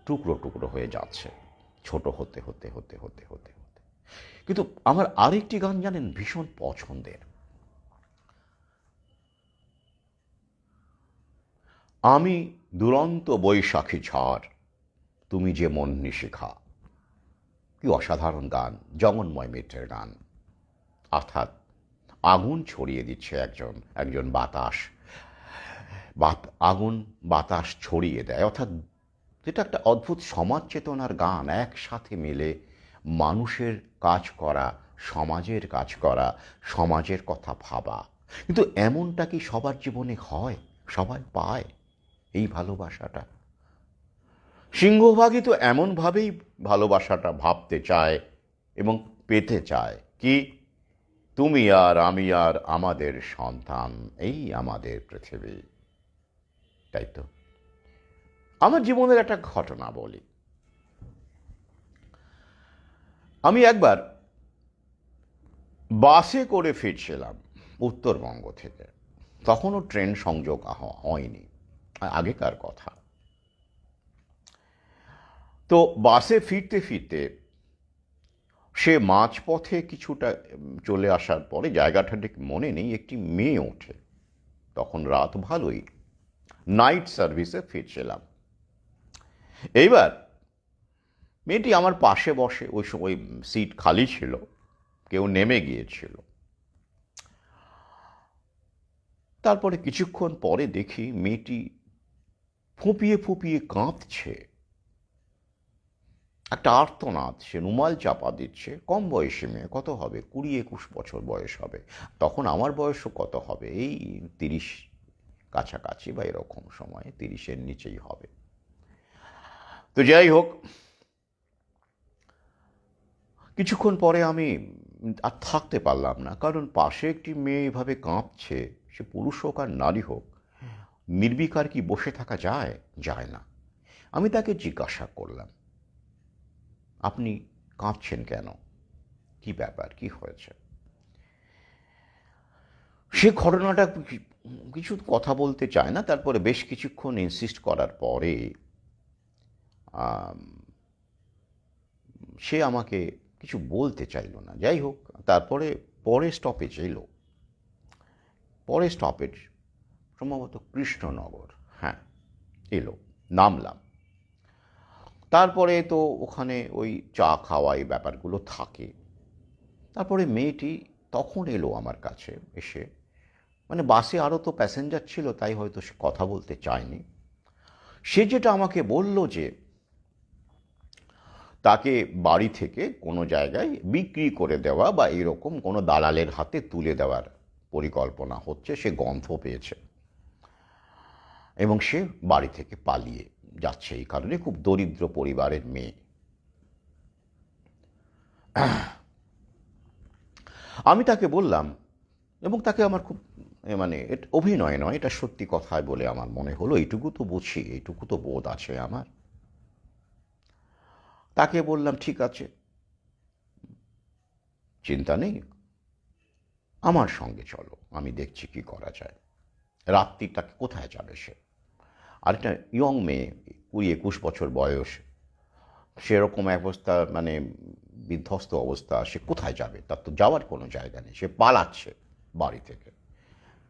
টুকরো টুকরো হয়ে যাচ্ছে, ছোট হতে হতে হতে হতে হতে হতে। কিন্তু আমার আরেকটি গান জানেন ভীষণ পছন্দের, আমি দুরন্ত বৈশাখী ঝড়, তুমি যে মন নিশিখা। কি অসাধারণ গান, জগন্ময় মিত্রের গান। অর্থাৎ আগুন ছড়িয়ে দিচ্ছে একজন একজন বাতাস, আগুন বাতাস ছড়িয়ে দেয়, অর্থাৎ এটা একটা অদ্ভুত সমাজ চেতনার গান। একসাথে মিলে মানুষের কাজ করা, সমাজের কাজ করা, সমাজের কথা ভাবা। কিন্তু এমনটা কি সবার জীবনে হয়? সবাই পায় এই ভালোবাসাটা? সিংহভাগই তো এমনভাবেই ভালোবাসাটা ভাবতে চায় এবং পেতে চায়। কি? তুমি আর আমি আর আমাদের সন্তান, এই আমাদের পৃথিবী, তাই তো? আমার জীবনের একটা ঘটনা বলি। আমি একবার বাসে করে ফিরছিলাম উত্তরবঙ্গ থেকে। তখনও ট্রেন সংযোগ হয়নি, আগেকার কথা। তো বাসে ফিরতে ফিরতে সে মাঝপথে কিছুটা চলে আসার পরে, জায়গাটা ঠিক মনে নেই, একটি মেয়ে ওঠে। তখন রাত ভালোই, নাইট সার্ভিসে ফিরছিলাম। এইবার মেয়েটি আমার পাশে বসে, ওই সময় সিট খালি ছিল, কেউ নেমে গিয়েছিল। তারপরে কিছুক্ষণ পরে দেখি মেয়েটি ফুঁপিয়ে ফুঁপিয়ে কাঁদছে, একটা আর্তনাদ, সে রুমাল চাপা দিচ্ছে। কম বয়সী মেয়ে, কত হবে, 20-21 বছর বয়স হবে। তখন আমার বয়সও কত হবে, এই 30 কাছাকাছি বা এরকম সময়, 30-এর নিচেই হবে। তো যাই হোক, কিছুক্ষণ পরে আমি আর থাকতে পারলাম না, কারণ পাশে একটি মেয়ে এভাবে কাঁদছে, সে পুরুষ হোক আর নারী হোক, নির্বিকার কি বসে থাকা যায়? যায় না। আমি তাকে জিজ্ঞাসা করলাম, আপনি কাঁদছেন কেন, কি ব্যাপার, কি হয়েছে? সে ঘটনাটা কিছু কথা বলতে চায় না। তারপরে বেশ কিছুক্ষণ ইনসিস্ট করার পরে সে আমাকে কিছু বলতে চাইল না। যাই হোক, তারপরে পরে স্টপেজ এলো, পরে স্টপেজ সম্ভবত কৃষ্ণনগর, হ্যাঁ এলো, নামলাম। তারপরে তো ওখানে ওই চা খাওয়া এই ব্যাপারগুলো থাকে। তারপরে মেয়েটি তখন এলো আমার কাছে এসে, মানে বাসে আরও তো প্যাসেঞ্জার ছিল, তাই হয়তো সে কথা বলতে চায়নি। সে যেটা আমাকে বলল যে তাকে বাড়ি থেকে কোনো জায়গায় বিক্রি করে দেওয়া বা এরকম কোনো দালালের হাতে তুলে দেওয়ার পরিকল্পনা হচ্ছে, সে গন্ধ পেয়েছে এবং সে বাড়ি থেকে পালিয়ে যাচ্ছে। এই কারণে খুব দরিদ্র পরিবারের মেয়ে। আমি তাকে বললাম, এবং তাকে আমার খুব মানে অভিনয় নয়, এটা সত্যি কথায় বলে আমার মনে হলো, এইটুকু তো বুঝি, এইটুকু তো বোধ আছে আমার। তাকে বললাম, ঠিক আছে, চিন্তা নেই, আমার সঙ্গে চলো, আমি দেখছি কি করা যায়। রাত্রিটাকে কোথায় যাবে সে? আর একটা ইয়ং মেয়ে, 20-21 বছর বয়স, সেরকম অবস্থা, মানে বিধ্বস্ত অবস্থা, সে কোথায় যাবে? তার তো যাওয়ার কোনো জায়গা নেই, সে পালাচ্ছে বাড়ি থেকে।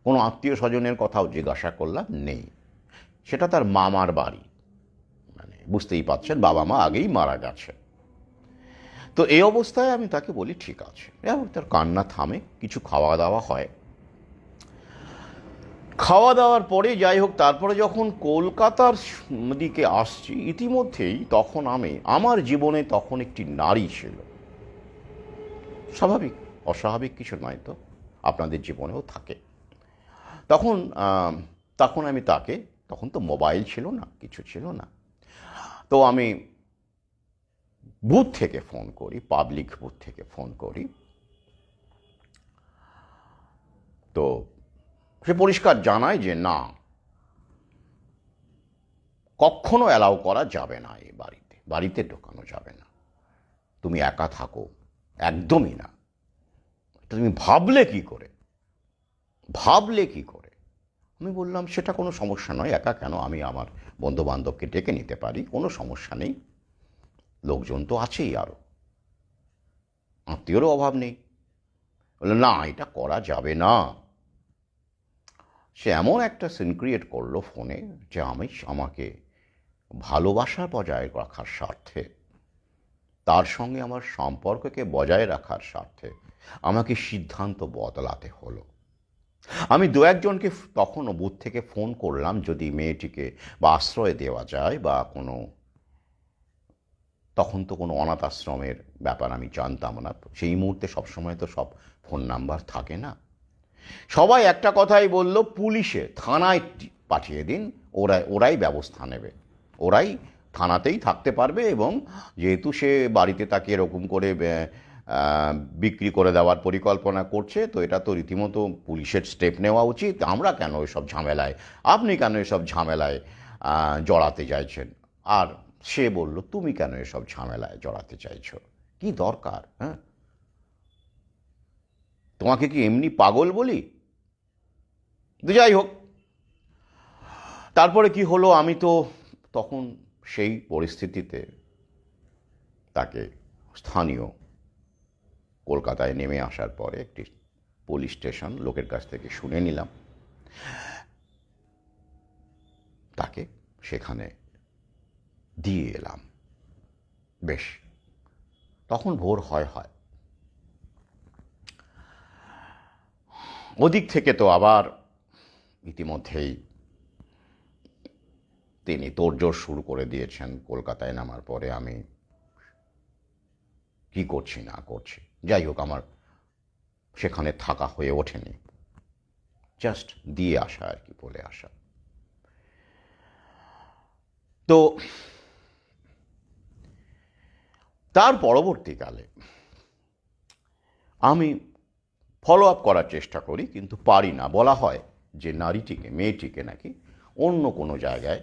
কোনো আত্মীয় স্বজনের কথাও জিজ্ঞাসা করলাম, নেই। সেটা তার মামার বাড়ি, মানে বুঝতেই পারছেন, বাবা মা আগেই মারা গেছে। তো এই অবস্থায় আমি তাকে বলি, ঠিক আছে। এবং তার কান্না থামে, কিছু খাওয়া দাওয়া হয়। খাওয়া দাওয়ার পরে যাই হোক, তারপরে যখন কলকাতার দিকে আসছি, ইতিমধ্যেই তখন আমার জীবনে তখন একটি নারী ছিল। স্বাভাবিক, অস্বাভাবিক কিছু নয় তো, আপনাদের জীবনেও থাকে। তখন তখন আমি তাকে, তখন তো মোবাইল ছিল না, কিছু ছিল না, তো আমি বুথ থেকে ফোন করি, পাবলিক বুথ থেকে ফোন করি। তো সে পরিষ্কার জানায় যে না, কখনো অ্যালাউ করা যাবে না, এই বাড়িতে ঢোকানো যাবে না, তুমি একা থাকো, একদমই না। তুমি ভাবলে কি করে, ভাবলে কি করে? আমি বললাম, সেটা কোনো সমস্যা নয়, একা কেন, আমি আমার বন্ধু বান্ধবকে ডেকে নিতে পারি, কোনো সমস্যা নেই, লোকজন তো আছেই, আরও আত্মীয়রও অভাব নেই। বললো, না, এটা করা যাবে না। সে এমন একটা সিন ক্রিয়েট করলো ফোনে, যে আমাকে ভালোবাসা বজায় রাখার স্বার্থে, তার সঙ্গে আমার সম্পর্ককে বজায় রাখার স্বার্থে আমাকে সিদ্ধান্ত বদলাতে হলো। আমি দু একজনকে তখনও বুথ থেকে ফোন করলাম, যদি মেয়েটিকে বা আশ্রয় দেওয়া যায়, বা কোনো, তখন তো কোনো অনাথ আশ্রমের ব্যাপার আমি জানতাম না, সেই মুহূর্তে সবসময় তো সব ফোন নাম্বার থাকে না। সবাই একটা কথাই বলল, পুলিশে, থানায় পাঠিয়ে দিন, ওরাই ব্যবস্থা নেবে, ওরাই থানাতেই থাকতে পারবে, এবং যেহেতু সে বাড়িতে তাকে এরকম করে বিক্রি করে দেওয়ার পরিকল্পনা করছে, তো এটা তো রীতিমতো পুলিশের স্টেপ নেওয়া উচিত, আমরা কেন এসব ঝামেলায়, আপনি কেন এসব ঝামেলায় জড়াতে চাইছেন? আর সে বলল, তুমি কেন এসব ঝামেলায় জড়াতে চাইছো, কি দরকার? হ্যাঁ, তোমাকে কি এমনি পাগল বলি? তো যাই হোক, তারপরে কি হলো, আমি তো তখন সেই পরিস্থিতিতে তাকে স্থানীয় কলকাতায় নেমে আসার পরে একটি পুলিশ স্টেশন লোকের কাছ থেকে শুনে নিলাম, তাকে সেখানে দিয়ে এলাম। বেশ, তখন ভোর হয়। ওদিক থেকে তো আবার ইতিমধ্যেই তিনি তোড়জোড় শুরু করে দিয়েছেন কলকাতায় নামার পরে আমি কি করছি না করছি। যাই হোক, আমার সেখানে থাকা হয়ে ওঠেনি, জাস্ট দিয়ে আসা আর কি, বলে আসা। তো তার পরবর্তীকালে আমি ফলো আপ করার চেষ্টা করি, কিন্তু পারি না। বলা হয় যে নারীটিকে, মেয়েটিকে নাকি অন্য কোনো জায়গায়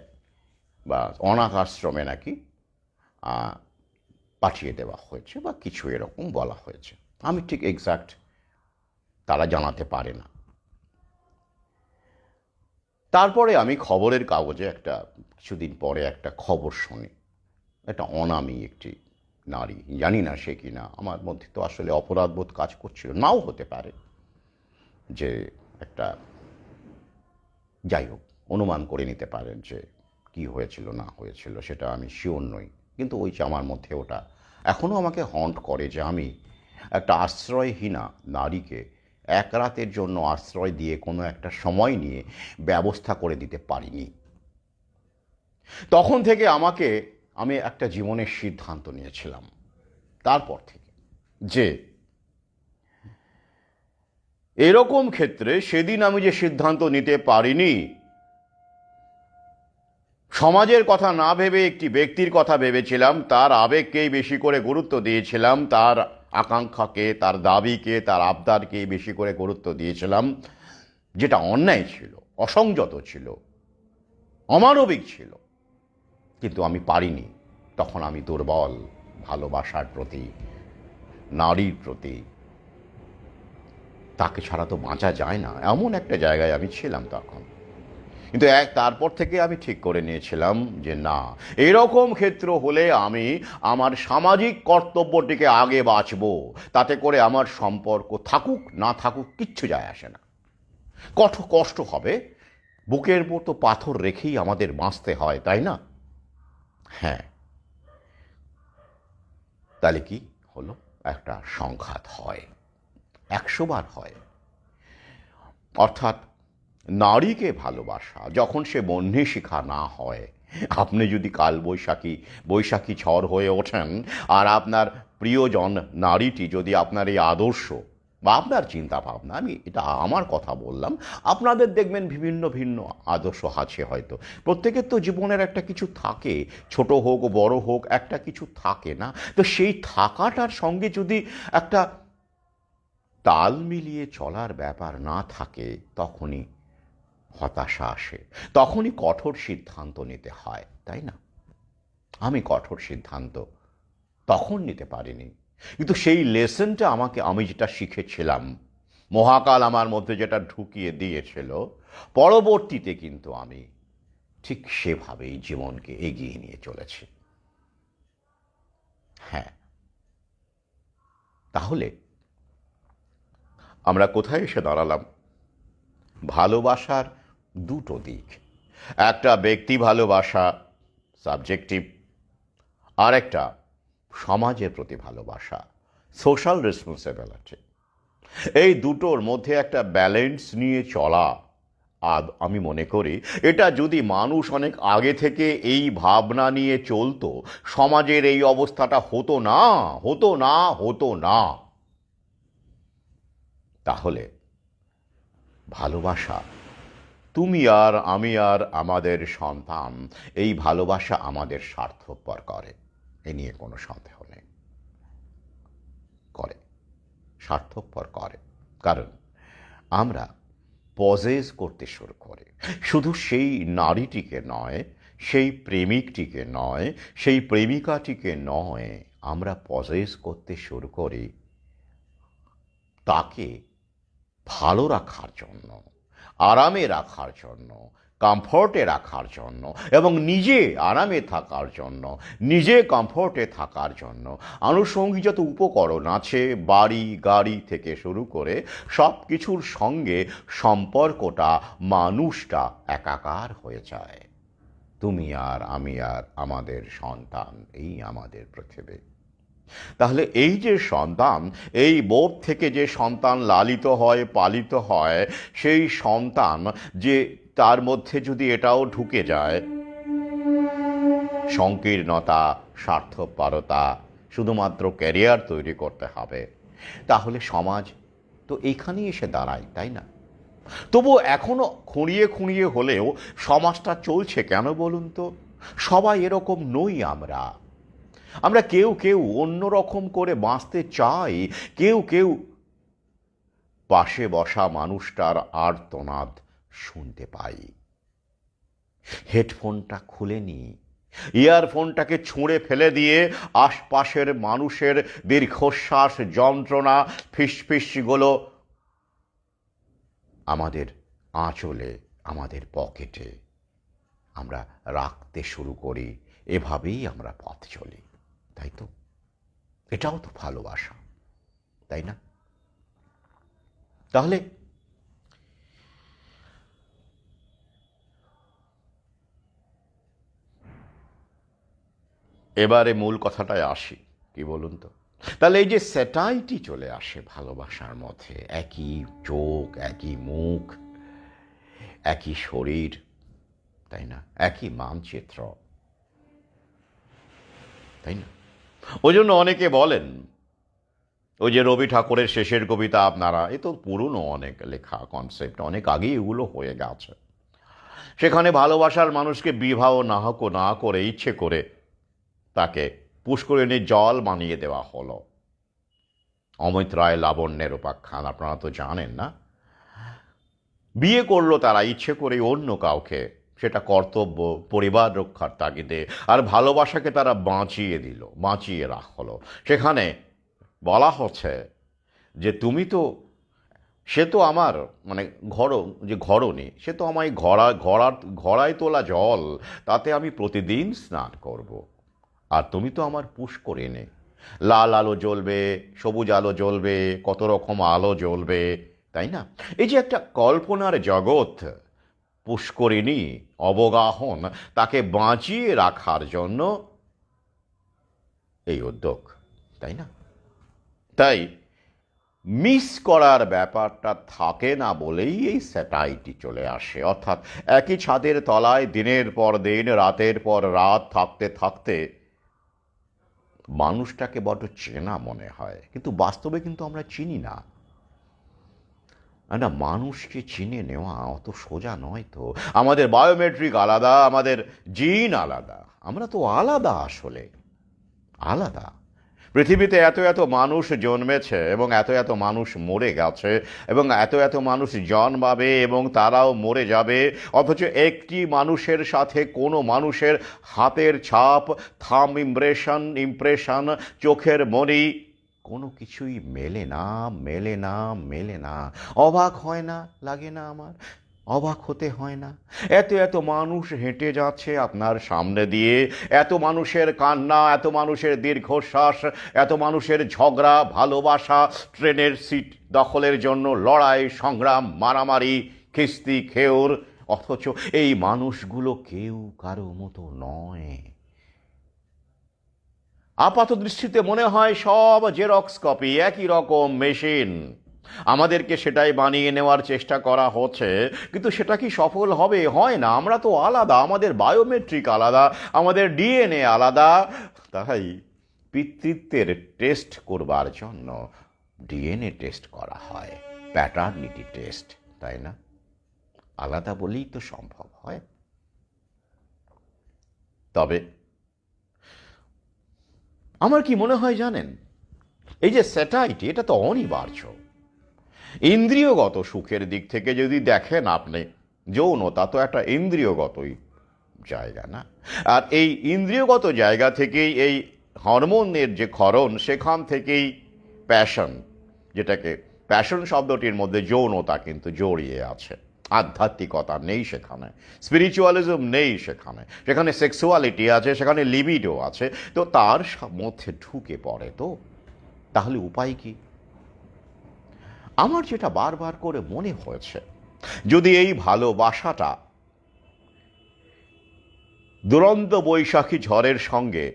বা অনাথ আশ্রমে নাকি পাঠিয়ে দেওয়া হয়েছে বা কিছু এরকম বলা হয়েছে। আমি ঠিক এক্স্যাক্ট তারা জানাতে পারে না। তারপরে আমি খবরের কাগজে কিছুদিন পরে একটা খবর শুনি, একটা অনামী একটি নারী, জানি না সে কি না, আমার মধ্যে তো আসলে অপরাধবোধ কাজ করছিল, নাও হতে পারে, যে একটা, যাই হোক, অনুমান করে নিতে পারেন যে কি হয়েছিল না হয়েছিল, সেটা আমি শিওর নই, কিন্তু ওই যে আমার মধ্যে ওটা এখনও আমাকে হন্ট করে যে আমি একটা আশ্রয়হীনা নারীকে এক রাতের জন্য আশ্রয় দিয়ে কোনো একটা সময় নিয়ে ব্যবস্থা করে দিতে পারিনি। তখন থেকে আমি একটা জীবনের সিদ্ধান্ত নিয়েছিলাম, তারপর থেকে, যে এরকম ক্ষেত্রে সেদিন আমি যে সিদ্ধান্ত নিতে পারিনি, সমাজের কথা না ভেবে একটি ব্যক্তির কথা ভেবেছিলাম, তার আবেগকেই বেশি করে গুরুত্ব দিয়েছিলাম, তার আকাঙ্ক্ষাকে, তার দাবিকে, তার আবদারকে বেশি করে গুরুত্ব দিয়েছিলাম, যেটা অন্যায় ছিল, অসংযত ছিল, অমানবিক ছিল। কিন্তু আমি পারিনি। তখন আমি দুর্বল, ভালোবাসার প্রতি, নারীর প্রতি, তাকে ছাড়া তো বাঁচা যায় না, এমন একটা জায়গায় আমি ছিলাম তখন। কিন্তু তারপর থেকে আমি ঠিক করে নিয়েছিলাম যে না, এরকম ক্ষেত্র হলে আমি আমার সামাজিক কর্তব্যটিকে আগে বাঁচব, তাতে করে আমার সম্পর্ক থাকুক না থাকুক কিচ্ছু যায় আসে না। কষ্ট হবে, বুকের উপর তো পাথর রেখেই আমাদের বাঁচতে হয়, তাই না? হ্যাঁ, তাহলে কি হলো, একটা সংঘাত হয়, 100 বার হয়। অর্থাৎ নারীকে ভালোবাসা যখন সে বহ্নি শিখা না হয়, আপনি যদি কাল বৈশাখী ঝড় হয়ে ওঠেন, আর আপনার প্রিয়জন নারীটি যদি আপনার এই আদর্শ বা আপনার চিন্তা ভাবনা, আমি এটা আমার কথা বললাম, আপনাদের দেখবেন ভিন্ন ভিন্ন আদর্শ আছে হয়তো, প্রত্যেকের তো জীবনের একটা কিছু থাকে, ছোট হোক বড় হোক, একটা কিছু থাকে না? তো সেই থাকাটার সঙ্গে যদি একটা তাল মিলিয়ে চলার ব্যাপার না থাকে, তখনই হতাশা আসে, তখনই কঠোর সিদ্ধান্ত নিতে হয়, তাই না? আমি কঠোর সিদ্ধান্ত তখন নিতে পারিনি, কিন্তু সেই লেসনটা আমি যেটা শিখেছিলাম, মহাকাল আমার মধ্যে যেটা ঢুকিয়ে দিয়েছিল, পরবর্তীতে কিন্তু আমি ঠিক সেভাবেই জীবনকে এগিয়ে নিয়ে চলেছি। হ্যাঁ, তাহলে আমরা কোথায় এসে দাঁড়ালাম? ভালোবাসার দুটো দিক, একটা ব্যক্তি ভালোবাসা, সাবজেক্টিভ, আর একটা সমাজের প্রতি ভালোবাসা, সোশ্যাল রেসপন্সিবিলিটি। এই দুটোর মধ্যে একটা ব্যালেন্স নিয়ে চলা, আমি মনে করি এটা যদি মানুষ অনেক আগে থেকে এই ভাবনা নিয়ে চলতো, সমাজের এই অবস্থাটা হতো না। তাহলে ভালোবাসা, তুমি আর আমি আর আমাদের সন্তান, এই ভালোবাসা আমাদের স্বার্থপর করে, এ নিয়ে কোনো সন্দেহ নেই, করে, স্বার্থপর করে। কারণ আমরা পজেস করতে শুরু করি, শুধু সেই নারীটিকে নয়, সেই প্রেমিকটিকে নয়, সেই প্রেমিকাটিকে নয়, আমরা পজেস করতে শুরু করি তাকে ভালো রাখার জন্য, আরামে রাখার জন্য, কমফোর্টে রাখার জন্য এবং নিজে আরামে থাকার জন্য, নিজে কমফোর্টে থাকার জন্য আনুষঙ্গিক যত উপকরণ আছে, বাড়ি গাড়ি থেকে শুরু করে সব কিছুর সঙ্গে সম্পর্কটা মানুষটা একাকার হয়ে যায়। তুমি আর আমি আর আমাদের সন্তান, এই আমাদের পৃথিবী। তাহলে এই যে সন্তান, এই বোধ থেকে যে সন্তান লালিত হয়, পালিত হয়, সেই সন্তান যে তার মধ্যে যদি এটাও ঢুকে যায় সংকীর্ণতা, স্বার্থপরতা, শুধুমাত্র ক্যারিয়ার তৈরি করতে হবে, তাহলে সমাজ তো এইখানেই এসে দাঁড়ায়, তাই না? তবুও এখনো খুঁড়িয়ে খুঁড়িয়ে হলেও সমাজটা চলছে কেন বলুন তো? সবাই এরকম নই। আমরা কেউ কেউ অন্যরকম করে বাঁচতে চাই, কেউ কেউ পাশে বসা মানুষটার আর্তনাদ শুনতে পাই। হেডফোনটা খুলে নিই, ইয়ারফোনটাকে ছুঁড়ে ফেলে দিয়ে আশপাশের মানুষের দীর্ঘশ্বাস, যন্ত্রণা, ফিসফিসগুলো আমাদের আঁচলে, আমাদের পকেটে আমরা রাখতে শুরু করি। এভাবেই আমরা পথ চলি, তাই তো? এটাও তো ভালোবাসা, তাই না? তাহলে এবারে মূল কথাটায় আসি, কি বলুন তো? তাহলে এই যে স্যাটাইটি চলে আসে ভালোবাসার মধ্যে, একই চোখ, একই মুখ, একই শরীর, তাই না? একই মানচিত্র, তাই না? ওই জন্য অনেকে বলেন, ওই যে রবি ঠাকুরের শেষের কবিতা, আপনারা, এ তো পুরনো অনেক লেখা কনসেপ্ট, অনেক আগেই এগুলো হয়ে গেছে। সেখানে ভালোবাসার মানুষকে বিবাহ না করে ইচ্ছে করে তাকে পুষ্করিণীর জল বানিয়ে দেওয়া হলো। অমিত রায় লাবণ্যের উপাখ্যান আপনারা তো জানেন না? বিয়ে করলো তারা ইচ্ছে করে অন্য কাউকে, সেটা কর্তব্য, পরিবার রক্ষার তাগিদে, আর ভালোবাসাকে তারা বাঁচিয়ে রাখলো। সেখানে বলা হচ্ছে যে তুমি তো, সে তো আমার মানে ঘরণী, সে তো আমায় ঘড়ায় তোলা জল, তাতে আমি প্রতিদিন স্নান করব। আর তুমি তো আমার পুষ্করিণী, লাল আলো জ্বলবে, সবুজ আলো জ্বলবে, কত রকম আলো জ্বলবে, তাই না? এই যে একটা কল্পনার জগৎ, পুষ্করিণী, অবগাহন, তাকে বাঁচিয়ে রাখার জন্য এই উদ্যোগ, তাই না? তাই মিস করার ব্যাপারটা থাকে না বলেই এই স্যাটাইটি চলে আসে। অর্থাৎ একই ছাদের তলায় দিনের পর দিন, রাতের পর রাত থাকতে থাকতে মানুষটাকে বড্ড চেনা মনে হয়, কিন্তু বাস্তবে কিন্তু আমরা চিনি না। একটা মানুষকে চিনে নেওয়া অত সোজা নয় তো। আমাদের বায়োমেট্রিক আলাদা, আমাদের জিন আলাদা, আমরা তো আলাদা, আসলে আলাদা। পৃথিবীতে এত এত মানুষ জন্মেছে এবং এত এত মানুষ মরে গেছে এবং এত এত মানুষ জন্মাবে এবং তারাও মরে যাবে, অথচ একটি মানুষের সাথে কোনো মানুষের হাতের ছাপ, থাম ইমপ্রেশন, চোখের মনি, কোনো কিছুই মেলে না। অবাক হয় না, লাগে না আমার? অবাক হতে হয় না? এত এত মানুষ হেঁটে যাচ্ছে আপনার সামনে দিয়ে, এত মানুষের কান্না, এত মানুষের দীর্ঘশ্বাস, এত মানুষের ঝগড়া, ভালোবাসা, ট্রেনের সিট দখলের জন্য লড়াই, সংগ্রাম, মারামারি, খিস্তি খেউর, অথচ এই মানুষগুলো কেউ কারো মতো নয়। আপাত দৃষ্টিতে মনে হয় সব জেরক্স কপি, একই রকম মেশিন। আমাদেরকে সেটাই বানিয়ে নেওয়ার চেষ্টা করা হচ্ছে, কিন্তু সেটা কি সফল হবে? হয় না। আমরা তো আলাদা, আমাদের বায়োমেট্রিক আলাদা, আমাদের ডিএনএ আলাদা। তাই পিতৃত্বের টেস্ট করবার জন্য ডিএনএ টেস্ট করা হয়, প্যাটার্নিটি টেস্ট, তাই না? আলাদা বলেই তো সম্ভব হয়। তবে আমার কি মনে হয় জানেন, এই যে স্যাটাইটি, এটা তো অনিবার্য। ইন্দ্রিয়গত সুখের দিক থেকে যদি দেখেন আপনি, যৌনতা তো একটা ইন্দ্রিয়গতই জায়গা, না? আর এই ইন্দ্রিয়গত জায়গা থেকেই এই হরমোনের যে ক্ষরণ, সেখান থেকেই প্যাশন, যেটাকে প্যাশন শব্দটির মধ্যে যৌনতা কিন্তু জড়িয়ে আছে। আধ্যাত্মিকতা নেই সেখানে, স্পিরিচুয়ালিজম নেই সেখানে, সেখানে সেক্সুয়ালিটি আছে, সেখানে লিবিডো আছে। তো তার মধ্যে ঢুকে পড়ে। তো তাহলে উপায় কি? আমার যেটা বারবার করে মনে হয়েছে, যদি এই ভালোবাসাটা দুরন্ত বৈশাখী ঝড়ের সঙ্গে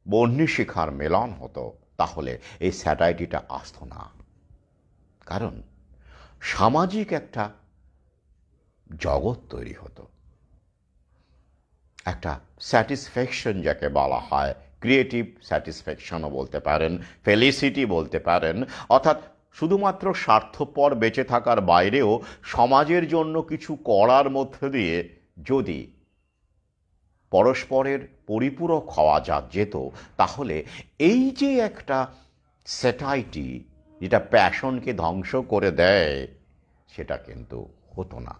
বহ্নিশিখার মেলন হতো, তাহলে এই স্যাটাইটিটা আসতো না। কারণ সামাজিক একটা জগৎ তৈরি হতো, একটা স্যাটিসফ্যাকশন যাকে বলা হয়, ক্রিয়েটিভ স্যাটিসফ্যাকশনও বলতে পারেন, ফেলিসিটি বলতে পারেন। অর্থাৎ শুধুমাত্র স্বার্থপর বেঁচে থাকার বাইরেও সমাজের জন্য কিছু করার মধ্যে দিয়ে যদি পরস্পরের পরিপূরক হওয়া যেত, তাহলে এই যে একটা স্যাটাইটি যেটা প্যাশনকে ধ্বংস করে দেয়, সেটা কিন্তু হতো না।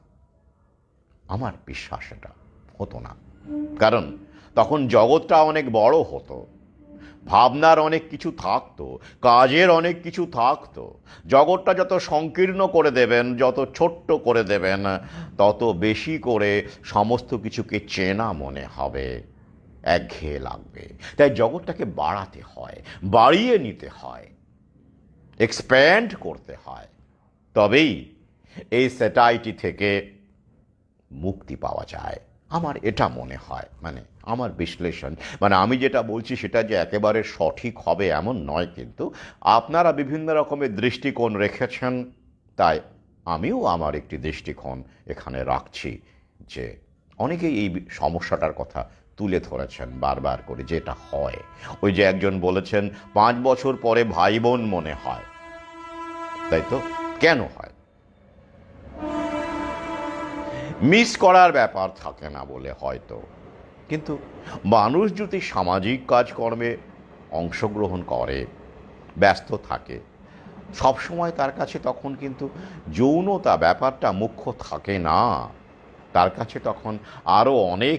আমার বিশ্বাস এটা হতো না। কারণ তখন জগৎটা অনেক বড় হতো, ভাবনার অনেক কিছু থাকতো, কাজের অনেক কিছু থাকতো। জগৎটা যত সংকীর্ণ করে দেবেন, যত ছোট্ট করে দেবেন, তত বেশি করে সমস্ত কিছুকে চেনা মনে হবে, একঘেয়ে লাগবে। তাই জগৎটাকে বাড়াতে হয়, বাড়িয়ে নিতে হয়, এক্সপ্যান্ড করতে হয়। তবেই এই স্যাটাইটি থেকে মুক্তি পাওয়া যায়। আমার এটা মনে হয়, মানে আমার বিশ্লেষণ, মানে আমি যেটা বলছি সেটা যে একেবারে সঠিক হবে এমন নয়, কিন্তু আপনারা বিভিন্ন রকমের দৃষ্টিকোণ রেখেছেন, তাই আমিও আমার একটি দৃষ্টিকোণ এখানে রাখছি। যে অনেকেই এই সমস্যাটার কথা তুলে ধরেছেন বারবার করে, যেটা হয়। ওই যে একজন বলেছেন 5 বছর পরে ভাই বোন মনে হয়, তাই তো? কেন হয়? মিস করার ব্যাপার থাকে না বলে হয়তো। কিন্তু মানুষ যদি সামাজিক কাজকর্মে অংশগ্রহণ করে, ব্যস্ত থাকে, সবসময় তার কাছে তখন কিন্তু যৌনতা ব্যাপারটা মুখ্য থাকে না। তার কাছে তখন আরও অনেক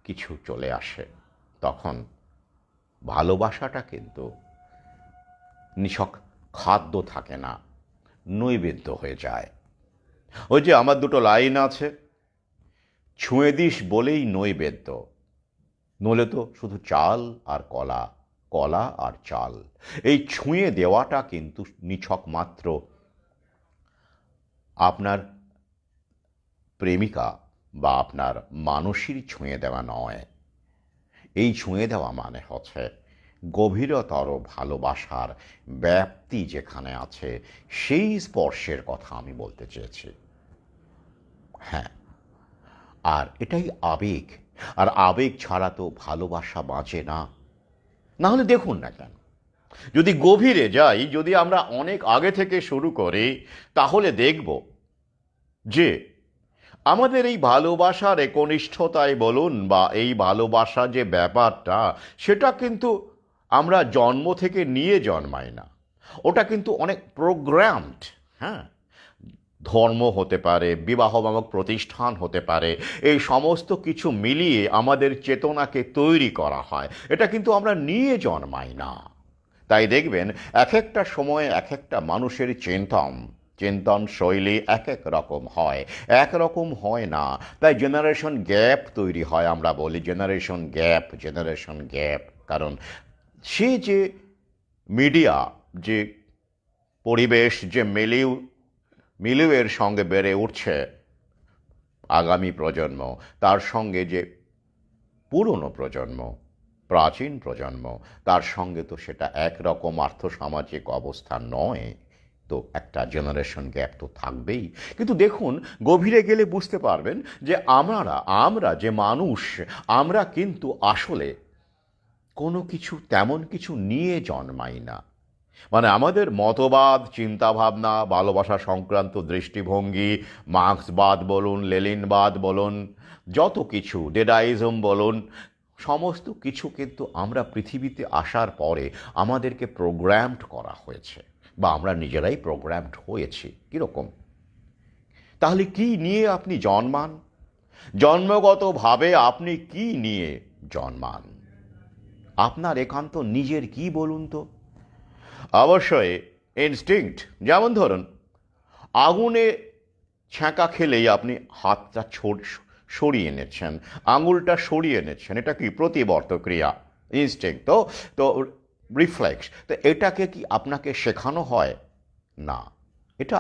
কিছু চলে আসে। তখন ভালোবাসাটা কিন্তু নিছক খাদ্য থাকে না, নৈবেদ্য হয়ে যায়। ওই যে আমার দুটো লাইন আছে, ছুঁয়ে দিস বলেই নৈবেদ্য, নলে তো শুধু চাল আর কলা, কলা আর চাল। এই ছুঁয়ে দেওয়াটা কিন্তু নিছক মাত্র আপনার প্রেমিকা বা আপনার মানসীর ছুঁয়ে দেওয়া নয়। এই ছুঁয়ে দেওয়া মানে হচ্ছে গভীরতর ভালোবাসার ব্যাপ্তি যেখানে আছে, সেই স্পর্শের কথা আমি বলতে চেয়েছি। হ্যাঁ, আর এটাই আবেগ। আর আবেগ ছাড়া তো ভালোবাসা বাঁচে না। না হলে দেখুন না কেন, যদি গভীরে যাই, যদি আমরা অনেক আগে থেকে শুরু করি, তাহলে দেখব যে আমাদের এই ভালোবাসার একনিষ্ঠতায় বলুন, বা এই ভালোবাসা যে ব্যাপারটা, সেটা কিন্তু আমরা জন্ম থেকে নিয়ে জন্মাই না। ওটা কিন্তু অনেক প্রোগ্রামড। হ্যাঁ, ধর্ম হতে পারে, বিবাহবামক প্রতিষ্ঠান হতে পারে, এই সমস্ত কিছু মিলিয়ে আমাদের চেতনাকে তৈরি করা হয়। এটা কিন্তু আমরা নিয়ে জন্মাই না। তাই দেখবেন এক একটা সময়ে এক একটা মানুষের চিন্তন শৈলী এক এক রকম হয়, একরকম হয় না। তাই জেনারেশন গ্যাপ তৈরি হয়। আমরা বলি জেনারেশন গ্যাপ। কারণ সে যে মিডিয়া, যে পরিবেশ, যে মিলিউয়ের সঙ্গে বেড়ে উঠছে আগামী প্রজন্ম, তার সঙ্গে যে পুরনো প্রজন্ম, প্রাচীন প্রজন্ম, তার সঙ্গে তো সেটা একরকম আর্থসামাজিক অবস্থা নয়। তো একটা জেনারেশন গ্যাপ তো থাকবেই। কিন্তু দেখুন, গভীরে গেলে বুঝতে পারবেন যে আমরা যে মানুষ, আমরা কিন্তু আসলে কোনো কিছু তেমন কিছু নিয়ে জন্মাই না। মানে আমাদের মতবাদ, চিন্তাভাবনা, ভালোবাসা সংক্রান্ত দৃষ্টিভঙ্গি, মার্ক্সবাদ বলুন, লেনিনবাদ বলুন, যত কিছু, ডেডাইজম বলুন, সমস্ত কিছু কিন্তু আমরা পৃথিবীতে আসার পরে আমাদেরকে প্রোগ্রামড করা হয়েছে, বা আমরা নিজেরাই প্রোগ্রামড হয়েছি। কীরকম? তাহলে কি নিয়ে আপনি জন্মান? জন্মগতভাবে আপনি কি নিয়ে জন্মান? আপনার একান্ত নিজের কি বলুন তো? অবশ্যই ইনস্টিংক্ট। যেমন ধরুন, আগুনে ছ্যাঁকা খেলেই আপনি হাতটা সরিয়ে নিচ্ছেন, আঙুলটা সরিয়ে নিচ্ছেন, এটা কি প্রতিবর্ত ক্রিয়া, ইনস্টিংক্ট। তো রিফ্লেক্স। তো এটাকে কি আপনাকে শেখানো হয়? না, এটা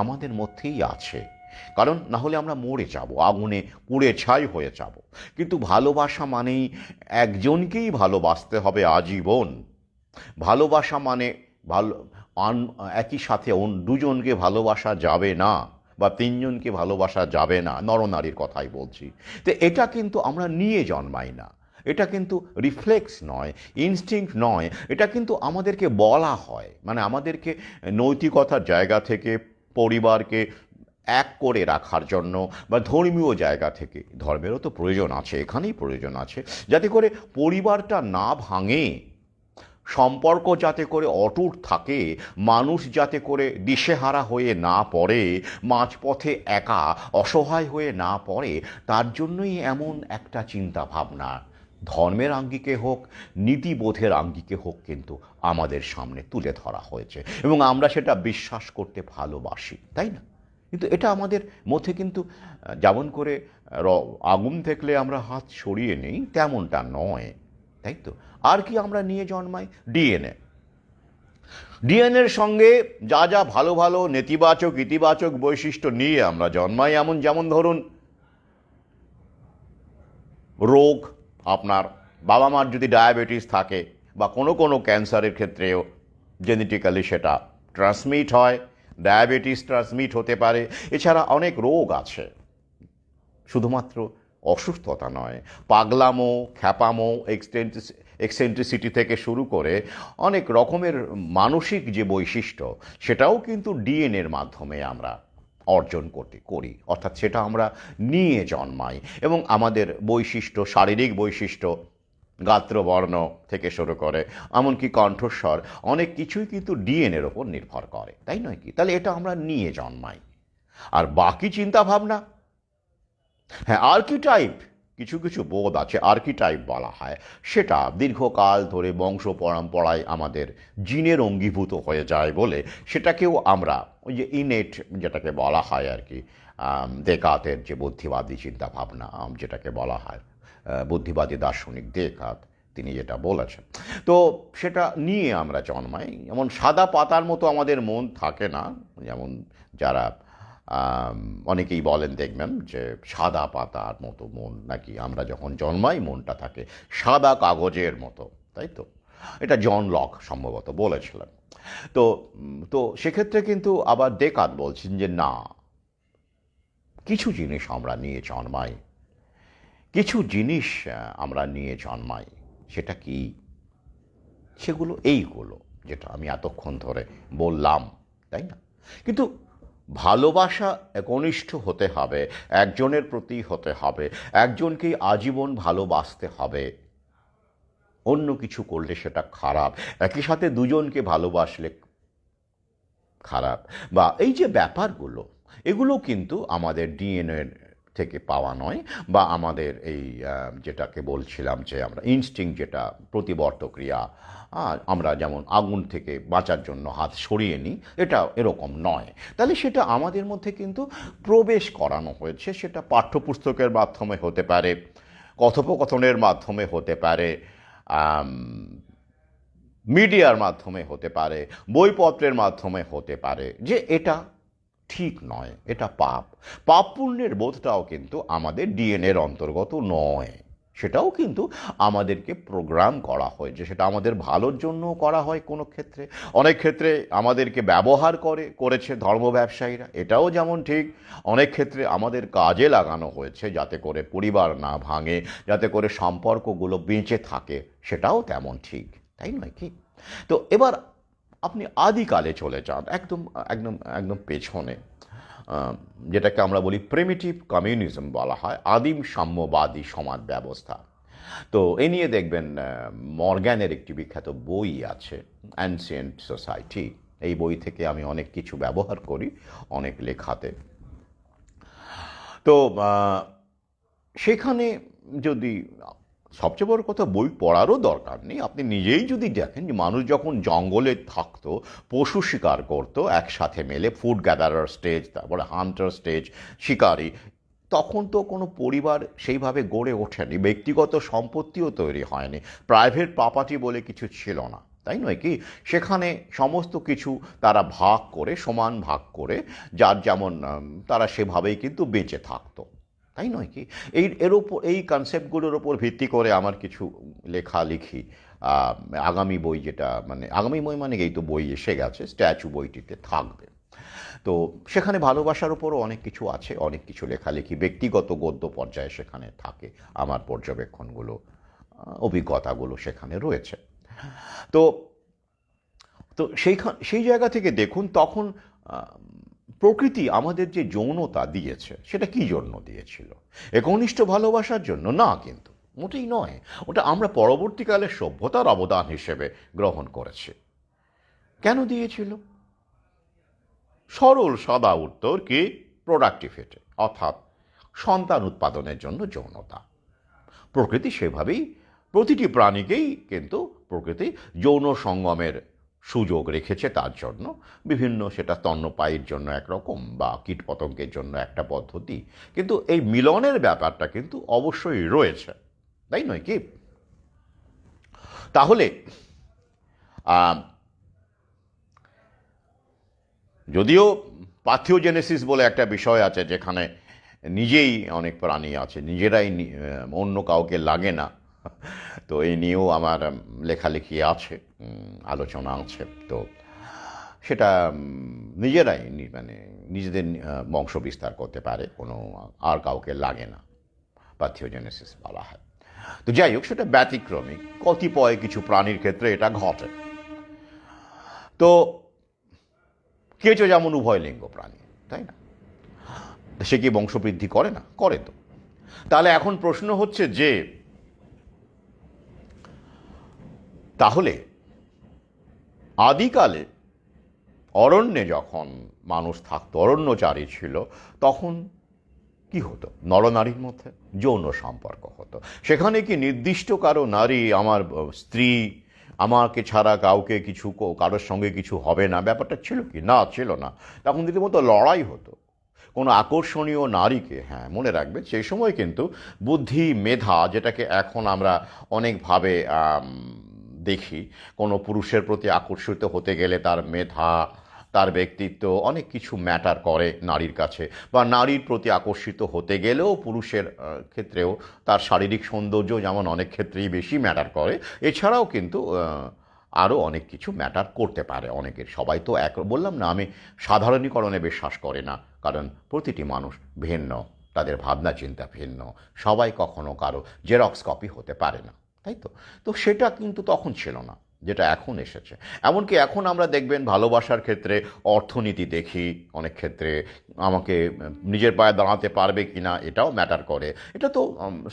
আমাদের মধ্যেই আছে। কারণ না হলে আমরা মরে যাব, আগুনে পুড়ে ছাই হয়ে যাব। কিন্তু ভালোবাসা মানেই একজনকেই ভালোবাসতে হবে আজীবন। ভালোবাসা মানে ভালো একই সাথে দুজনকে ভালোবাসা যাবে না, বা তিনজনকে ভালোবাসা যাবে না, নরনারীর কথাই বলছি। তো এটা কিন্তু আমরা নিয়ে জন্মাই না, এটা কিন্তু রিফ্লেক্স নয়, ইনস্টিংক্ট নয়, এটা কিন্তু আমাদেরকে বলা হয়, মানে আমাদেরকে নৈতিকতার জায়গা থেকে, পরিবারকে এক করে রাখার জন্য, বা ধর্মীয় জায়গা থেকে, ধর্মেরও তো প্রয়োজন আছে, এখানেই প্রয়োজন আছে, যাতে করে পরিবারটা না ভাঙে, সম্পর্ক যাতে করে অটুট থাকে, মানুষ যাতে করে দিশেহারা হয়ে না পড়ে, মাঝপথে একা অসহায় হয়ে না পড়ে, তার জন্যই এমন একটা চিন্তা ভাবনা, ধর্মের আঙ্গিকে হোক, নীতিবোধের আঙ্গিকে হোক, কিন্তু আমাদের সামনে তুলে ধরা হয়েছে, এবং আমরা সেটা বিশ্বাস করতে ভালোবাসি, তাই না? কিন্তু এটা আমাদের মধ্যে কিন্তু যেমন করে আগুন থাকলে আমরা হাত সরিয়ে নেই, তেমনটা নয়, তাই তো? আর কি আমরা নিয়ে জন্মাই? ডিএনএ। ডিএনএর সঙ্গে যা যা ভালো ভালো নেতিবাচক ইতিবাচক বৈশিষ্ট্য নিয়ে আমরা জন্মাই, যেমন ধরুন রোগ, আপনার বাবা মার যদি ডায়াবেটিস থাকে, বা কোনো কোনো ক্যান্সারের ক্ষেত্রেও জেনেটিক্যালি সেটা ট্রান্সমিট হয়, ডায়াবেটিস ট্রান্সমিট হতে পারে। এছাড়া অনেক রোগ আছে, শুধুমাত্র অসুস্থতা নয়, পাগলামো, খ্যাপামো, এক্সেন্ট্রিসিটি থেকে শুরু করে অনেক রকমের মানসিক যে বৈশিষ্ট্য, সেটাও কিন্তু ডিএনএর মাধ্যমে আমরা অর্জন করি, অর্থাৎ সেটা আমরা নিয়ে জন্মাই। এবং আমাদের বৈশিষ্ট্য, শারীরিক বৈশিষ্ট্য, গাত্রবর্ণ থেকে শুরু করে এমনকি কণ্ঠস্বর, অনেক কিছুই কিন্তু ডিএনএর ওপর নির্ভর করে, তাই নয় কি? তাহলে এটা আমরা নিয়ে জন্মাই। আর বাকি চিন্তা ভাবনা, হ্যাঁ, আর্কিটাইপ, কিছু কিছু বোধ আছে, আর্কিটাইপ বলা হয়, সেটা দীর্ঘকাল ধরে বংশ পরম্পরায় আমাদের জিনের অঙ্গীভূত হয়ে যায় বলে সেটাকেও আমরা ওই যে ইনেট যেটাকে বলা হয় আর কি, দেকাতের যে বুদ্ধিবাদী চিন্তাভাবনা যেটাকে বলা হয়, বুদ্ধিবাদী দার্শনিক দেকাত, তিনি যেটা বলেছেন, তো সেটা নিয়ে আমরা জন্মাই। যেমন সাদা পাতার মতো আমাদের মন থাকে না, যেমন যারা অনেকেই বলেন, দেখবেন যে সাদা পাতার মতো মন নাকি, আমরা যখন জন্মাই মনটা থাকে সাদা কাগজের মতো, তাই তো? এটা জন লক সম্ভবত বলেছিলেন। তো তো সেক্ষেত্রে কিন্তু আবার ডেকার্ত বলছেন যে না, কিছু জিনিস আমরা নিয়ে জন্মাই, কিছু জিনিস আমরা নিয়ে জন্মাই। সেটা কি? সেগুলো এইগুলো যেটা আমি এতক্ষণ ধরে বললাম, তাই না? কিন্তু ভালোবাসা একনিষ্ঠ হতে হবে, একজনের প্রতি হতে হবে, একজনকেই আজীবন ভালোবাসতে হবে। অন্য কিছু করলে সেটা খারাপ, একই সাথে দুজনকে ভালোবাসলে খারাপ, বা এই যে ব্যাপারগুলো, এগুলো কিন্তু আমাদের ডিএনএ থেকে পাওয়া নয়, বা আমাদের এই যেটাকে বলছিলাম যে আমরা ইনস্টিংক্ট, যেটা প্রতিবর্ত ক্রিয়া, আমরা যেমন আগুন থেকে বাঁচার জন্য হাত সরিয়ে নিই, এটা এরকম নয়। তাহলে সেটা আমাদের মধ্যে কিন্তু প্রবেশ করানো হয়েছে, সেটা পাঠ্যপুস্তকের মাধ্যমে হতে পারে, কথোপকথনের মাধ্যমে হতে পারে, মিডিয়ার মাধ্যমে হতে পারে, বইপত্রের মাধ্যমে হতে পারে, যে এটা ঠিক নয়, এটা পাপ। পাপ পুণ্যের বোধটাও কিন্তু আমাদের ডিএনএর অন্তর্গত নয়, সেটাও কিন্তু আমাদেরকে প্রোগ্রাম করা হয়েছে, সেটা আমাদের ভালোর জন্য করা হয় কোনো ক্ষেত্রে, অনেক ক্ষেত্রে আমাদেরকে ব্যবহার করেছে ধর্ম ব্যবসায়ীরা, এটাও যেমন ঠিক। অনেক ক্ষেত্রে আমাদের কাজে লাগানো হয়েছে যাতে করে পরিবার না ভাঙে, যাতে করে সম্পর্কগুলো বেঁচে থাকে, সেটাও তেমন ঠিক, তাই নয় কি? তো এবার আপনি আদিকালে চলে যান, একদম একদম একদম পেছনে, যেটাকে আমরা বলি প্রিমিটিভ কমিউনিজম বলা হয়, আদিম সাম্যবাদী সমাজ ব্যবস্থা। তো এ নিয়ে দেখবেন মর্গ্যানের একটি বিখ্যাত বই আছে, অ্যানসিয়েন্ট সোসাইটি। এই বই থেকে আমি অনেক কিছু ব্যবহার করি অনেক লেখাতে। তো সেখানে যদি সবচেয়ে বড় কথা, বই পড়ারও দরকার নেই। আপনি নিজেই যদি দেখেন যে মানুষ যখন জঙ্গলে থাকতো, পশু শিকার করতো একসাথে মিলে, ফুড গ্যাদারার স্টেজ, তারপরে হান্টার স্টেজ, শিকারি, তখন তো কোনো পরিবার সেইভাবে গড়ে ওঠেনি, ব্যক্তিগত সম্পত্তিও তৈরি হয়নি, প্রাইভেট প্রপার্টি বলে কিছু ছিল না, তাই নয় কি? সেখানে সমস্ত কিছু তারা ভাগ করে, সমান ভাগ করে, যার যেমন তারা সেভাবেই কিন্তু বেঁচে থাকতো, তাই নয় কি? এর ওপর, এই কনসেপ্টগুলোর ওপর ভিত্তি করে আমার কিছু লেখালেখি, আগামী বই, যেটা মানে আগামী বই মানে এই তো বই এসে গেছে, স্ট্যাচু বইটিতে থাকবে। তো সেখানে ভালোবাসার উপরও অনেক কিছু আছে, অনেক কিছু লেখালেখি ব্যক্তিগত গদ্য পর্যায়ে সেখানে থাকে, আমার পর্যবেক্ষণগুলো, অভিজ্ঞতাগুলো সেখানে রয়েছে। তো তো সেই জায়গা থেকে দেখুন, তখন প্রকৃতি আমাদের যে যৌনতা দিয়েছে, সেটা কি জন্য দিয়েছিল? একনিষ্ঠ ভালোবাসার জন্য না, কিন্তু মোটেই নয়। ওটা আমরা পরবর্তীকালে সভ্যতার অবদান হিসেবে গ্রহণ করেছি। কেন দিয়েছিল? সরল সাদা উত্তর কি? প্রোডাক্টিভিটি, অর্থাৎ সন্তান উৎপাদনের জন্য যৌনতা। প্রকৃতি সেভাবেই প্রতিটি প্রাণীকেই কিন্তু প্রকৃতি যৌন সঙ্গমের সুযোগ রেখেছে, তার জন্য বিভিন্ন, সেটা স্তন্যপায়ীর জন্য একরকম বা কীটপতঙ্গের জন্য একটা পদ্ধতি, কিন্তু এই মিলনের ব্যাপারটা কিন্তু অবশ্যই রয়েছে, তাই নয় কি? তাহলে যদিও পাথিওজেনেসিস বলে একটা বিষয় আছে, যেখানে নিজেই অনেক প্রাণী আছে, নিজেরাই অন্য কাউকে লাগে না, তো এই নিয়েও আমার লেখালেখি আছে, আলোচনা আছে। তো সেটা নিজেরাই মানে নিজেদের বংশ বিস্তার করতে পারে, কোনো আর কাউকে লাগে না, পাথিওজেনেসিস বলা হয়। তো যাই হোক, সেটা ব্যতিক্রমী, কতিপয় কিছু প্রাণীর ক্ষেত্রে এটা ঘটে। তো কেঁচো যেমন উভয় লিঙ্গ প্রাণী, তাই না? সে কি বংশবৃদ্ধি করে না? করে তো। তাহলে এখন প্রশ্ন হচ্ছে যে, তাহলে আদিকালে অরণ্যে যখন মানুষ থাকতো, অরণ্যচারী ছিল, তখন কি হতো? নরনারীর মধ্যে যৌন সম্পর্ক হতো। সেখানে কি নির্দিষ্ট কারো নারী, আমার স্ত্রী, আমাকে ছাড়া কাউকে কিছু, কারোর সঙ্গে কিছু হবে না, ব্যাপারটা ছিল কি? না, ছিল না। তখন রীতিমতো লড়াই হতো। কোনো আকর্ষণীয় নারীকে, হ্যাঁ মনে রাখবে, সেই সময় কিন্তু বুদ্ধি, মেধা, যেটাকে এখন আমরা অনেকভাবে দেখি, কোনো পুরুষের প্রতি আকর্ষিত হতে গেলে তার মেধা, তার ব্যক্তিত্ব, অনেক কিছু ম্যাটার করে নারীর কাছে, বা নারীর প্রতি আকর্ষিত হতে গেলেও পুরুষের ক্ষেত্রেও তার শারীরিক সৌন্দর্য যেমন অনেক ক্ষেত্রেই বেশি ম্যাটার করে, এছাড়াও কিন্তু আরও অনেক কিছু ম্যাটার করতে পারে অনেকের। সবাই তো এক, বললাম না আমি, সাধারণীকরণে বিশ্বাস করে না, কারণ প্রতিটি মানুষ ভিন্ন, তাদের ভাবনা চিন্তা ভিন্ন, সবাই কখনো কারো জেরক্স কপি হতে পারে না, তাই তো? তো সেটা কিন্তু তখন ছিল না, যেটা এখন এসেছে। এমনকি এখন আমরা দেখবেন ভালোবাসার ক্ষেত্রে অর্থনীতি দেখি, অনেক ক্ষেত্রে আমাকে নিজের পায়ে দাঁড়াতে পারবে কি না এটাও ম্যাটার করে। এটা তো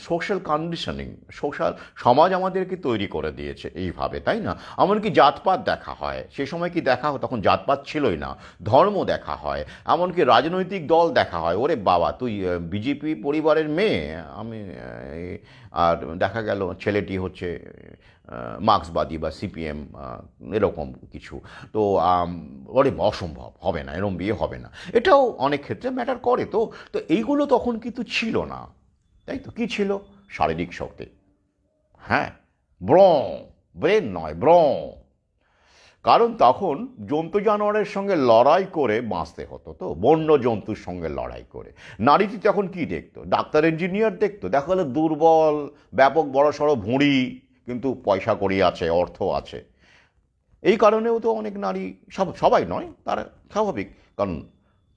সোশ্যাল কন্ডিশনিং, সোশ্যাল সমাজ আমাদেরকে তৈরি করে দিয়েছে এইভাবে, তাই না? এমনকি জাতপাত দেখা হয়, সে সময় কি দেখা হয়? তখন জাতপাত ছিলই না, ধর্ম দেখা হয়, এমনকি রাজনৈতিক দল দেখা হয়। ওরে বাবা, তুই বিজেপি পরিবারের মেয়ে, আমি আর দেখা গেল ছেলেটি হচ্ছে মার্ক্সবাদী বা সিপিএম, এরকম কিছু। তো ওরে অসম্ভব, হবে না, এরকম বিয়ে হবে না, এটাও অনেক ক্ষেত্রে ম্যাটার করে। তো তো এইগুলো তখন কিন্তু ছিল না, তাই তো? কি ছিল? শারীরিক শক্তি, হ্যাঁ, ব্রণ, ব্রেন নয়, ব্রণ। কারণ তখন জন্তু জানোয়ারের সঙ্গে লড়াই করে বাঁচতে হতো, তো বন্য জন্তুর সঙ্গে লড়াই করে। নারীটি তখন কি দেখতো? ডাক্তার, ইঞ্জিনিয়ার দেখতো, দেখা গেলো দুর্বল, ব্যাপক বড়সড় ভুঁড়ি, কিন্তু পয়সা কড়ি আছে, অর্থ আছে। এই কারণেও তো অনেক নারী, সবাই নয়, তারা স্বাভাবিক, কারণ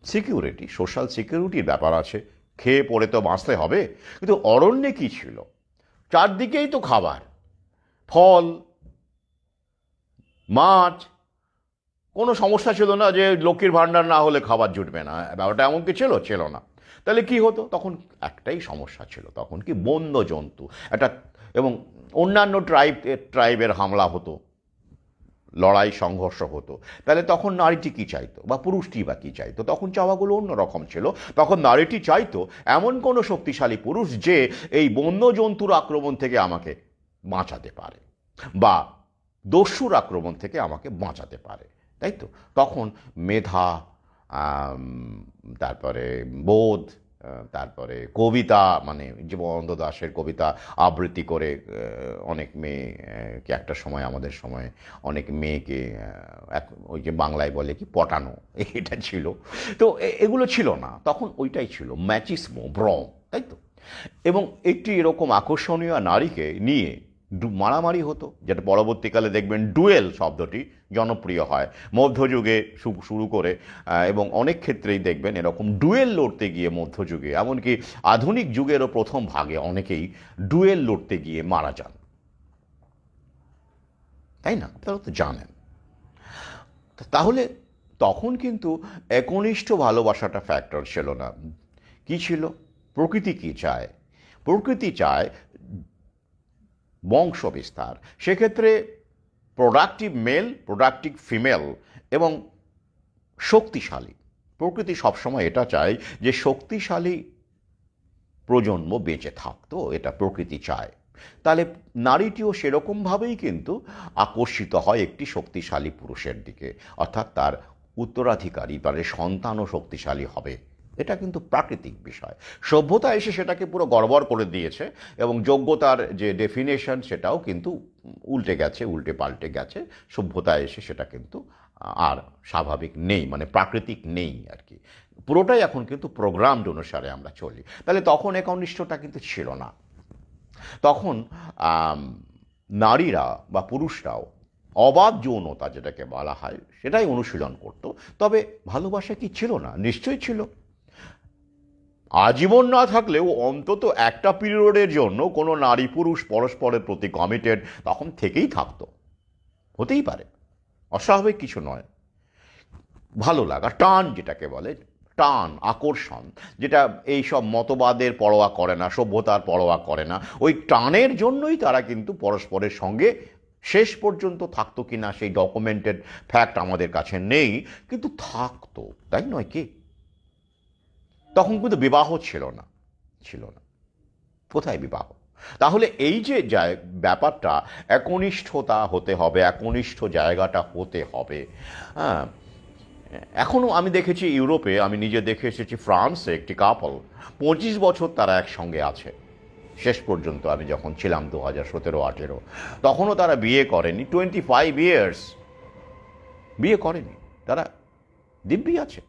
সিকিউরিটি, সোশ্যাল সিকিউরিটির ব্যাপার আছে, খেয়ে পড়ে তো বাঁচতে হবে। কিন্তু অরণ্যে কি ছিল? চারদিকেই তো খাবার, ফল, মাছ, কোনো সমস্যা ছিল না যে লক্ষ্মীর ভাণ্ডার না হলে খাবার জুটবে না, ব্যাপারটা এমন কি ছিল? ছিল না। তাহলে কি হতো তখন? একটাই সমস্যা ছিল তখন, কি? বন্য জন্তু একটা, এবং অন্যান্য ট্রাইবের হামলা হতো, লড়াই সংঘর্ষ হতো, তাহলে তখন নারীটি কী চাইতো বা পুরুষটি বা কী চাইতো? তখন চাওয়াগুলো অন্যরকম ছিল। তখন নারীটি চাইতো এমন কোনো শক্তিশালী পুরুষ যে এই বন্য জন্তুর আক্রমণ থেকে আমাকে বাঁচাতে পারে বা দস্যুর আক্রমণ থেকে আমাকে বাঁচাতে পারে, তাই তো? তখন মেধা, তারপরে বোধ, তারপরে কবিতা, মানে জীবনানন্দ দাশের কবিতা আবৃত্তি করে অনেক মেয়েকে একটা সময়, আমাদের সময় অনেক মেয়েকে ওই যে বাংলায় বলে কি পটানো, এটা ছিল। তো এগুলো ছিল না তখন, ওইটাই ছিল ম্যাচিসমো, ভ্রম, তাই তো? এবং একটি এরকম আকর্ষণীয় নারীকে নিয়ে মারামারি হতো, যেটা পরবর্তীকালে দেখবেন ডুয়েল শব্দটি জনপ্রিয় হয় মধ্যযুগে শুরু করে, এবং অনেক ক্ষেত্রেই দেখবেন এরকম ডুয়েল লড়তে গিয়ে মধ্যযুগে, এমনকি আধুনিক যুগেরও প্রথম ভাগে অনেকেই ডুয়েল লড়তে গিয়ে মারা যান, তাই না? আপনারা তো জানেন। তাহলে তখন কিন্তু একনিষ্ঠ ভালোবাসাটা ফ্যাক্টর ছিল না। কি ছিল? প্রকৃতি কি চায়? প্রকৃতি চায় বংশ বিস্তার। সেক্ষেত্রে প্রোডাক্টিভ মেল, প্রোডাক্টিভ ফিমেল এবং শক্তিশালী। প্রকৃতি সবসময় এটা চায় যে শক্তিশালী প্রজন্ম বেঁচে থাকতো, এটা প্রকৃতি চায়। তাহলে নারীটিও সেরকমভাবেই কিন্তু আকর্ষিত হয় একটি শক্তিশালী পুরুষের দিকে, অর্থাৎ তার উত্তরাধিকারী, তার সন্তানও শক্তিশালী হবে। এটা কিন্তু প্রাকৃতিক বিষয়। সভ্যতা এসে সেটাকে পুরো গড়বড় করে দিয়েছে, এবং যোগ্যতার যে ডেফিনেশন সেটাও কিন্তু উল্টে গেছে, উল্টে পাল্টে গেছে। সভ্যতা এসে সেটা কিন্তু আর স্বাভাবিক নেই, মানে প্রাকৃতিক নেই আর কি। পুরোটাই এখন কিন্তু প্রোগ্রামড অনুসারে আমরা চলি। তাহলে তখন একনিষ্ঠতা কিন্তু ছিল না। তখন নারীরা বা পুরুষরাও অবাধ যৌনতা যেটাকে বলা হয় সেটাই অনুশীলন করত। তবে ভালোবাসা কি ছিল না? নিশ্চয়ই ছিল। আজীবন না থাকলেও অন্তত একটা পিরিয়ডের জন্য কোনো নারী পুরুষ পরস্পরের প্রতি কমিটেড তখন থেকেই থাকতো, হতেই পারে, অস্বাভাবিক কিছু নয়। ভালো লাগা, টান যেটাকে বলে, টান, আকর্ষণ, যেটা এই সব মতবাদের পরোয়া করে না, সভ্যতার পরোয়া করে না, ওই টানের জন্যই তারা কিন্তু পরস্পরের সঙ্গে শেষ পর্যন্ত থাকতো কি না সেই ডকুমেন্টেড ফ্যাক্ট আমাদের কাছে নেই, কিন্তু থাকতো, তাই নয় কি? তখন কিন্তু বিবাহ ছিল না, ছিল না। কোথায় বিবাহ? তাহলে এই যে ব্যাপারটা, একনিষ্ঠতা হতে হবে, একনিষ্ঠ জায়গাটা হতে হবে। হ্যাঁ, এখনও আমি দেখেছি ইউরোপে, আমি নিজে দেখে এসেছি ফ্রান্সে একটি কাপল 25 বছর তারা একসঙ্গে আছে শেষ পর্যন্ত। আমি যখন ছিলাম 2017-18, তখনও তারা বিয়ে করেনি। 25 ইয়ার্স বিয়ে করেনি, তারা দিব্যি আছে।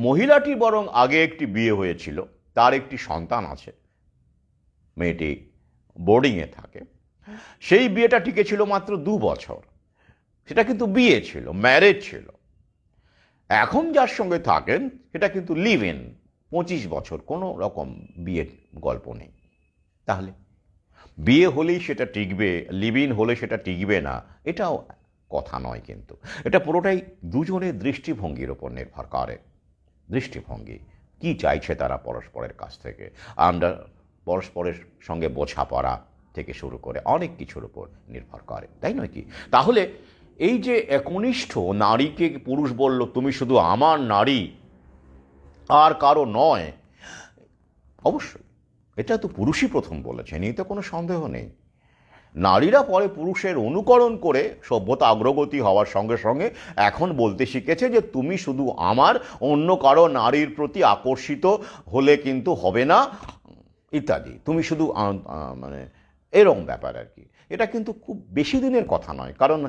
মহিলাটি বরং আগে একটি বিয়ে হয়েছিল, তার একটি সন্তান আছে, মেয়েটি বোর্ডিংয়ে থাকে। সেই বিয়েটা টিকেছিল মাত্র 2 বছর, সেটা কিন্তু বিয়ে ছিল, ম্যারেজ ছিল। এখন যার সঙ্গে থাকেন সেটা কিন্তু লিভ ইন, 25 বছর, কোনো রকম বিয়ের গল্প নেই। তাহলে বিয়ে হলেই সেটা টিকবে, লিভ ইন হলে সেটা টিকবে না, এটাও কথা নয়। কিন্তু এটা পুরোটাই দুজনের দৃষ্টিভঙ্গির ওপর নির্ভর করে। দৃষ্টিভঙ্গি কি চাইছে তারা পরস্পরের কাছ থেকে, আমরা পরস্পরের সঙ্গে বোঝাপড়া থেকে শুরু করে অনেক কিছুর উপর নির্ভর করে, তাই নয় কি? তাহলে এই যে একনিষ্ঠ নারীকে পুরুষ বলল তুমি শুধু আমার নারী, আর কারো নয়, অবশ্যই এটা তো পুরুষই প্রথম বলেছেন, এই তো কোনো সন্দেহ নেই। নারীরা পরে পুরুষের অনুকরণ করে সভ্যতা অগ্রগতি হওয়ার সঙ্গে সঙ্গে এখন বলতে শিখেছে যে তুমি শুধু আমার, অন্য কারো নারীর প্রতি আকর্ষিত হলে কিন্তু হবে না ইত্যাদি, তুমি শুধু মানে এরকম ব্যাপার আর কি। এটা কিন্তু খুব বেশি দিনের কথা নয়, কারণ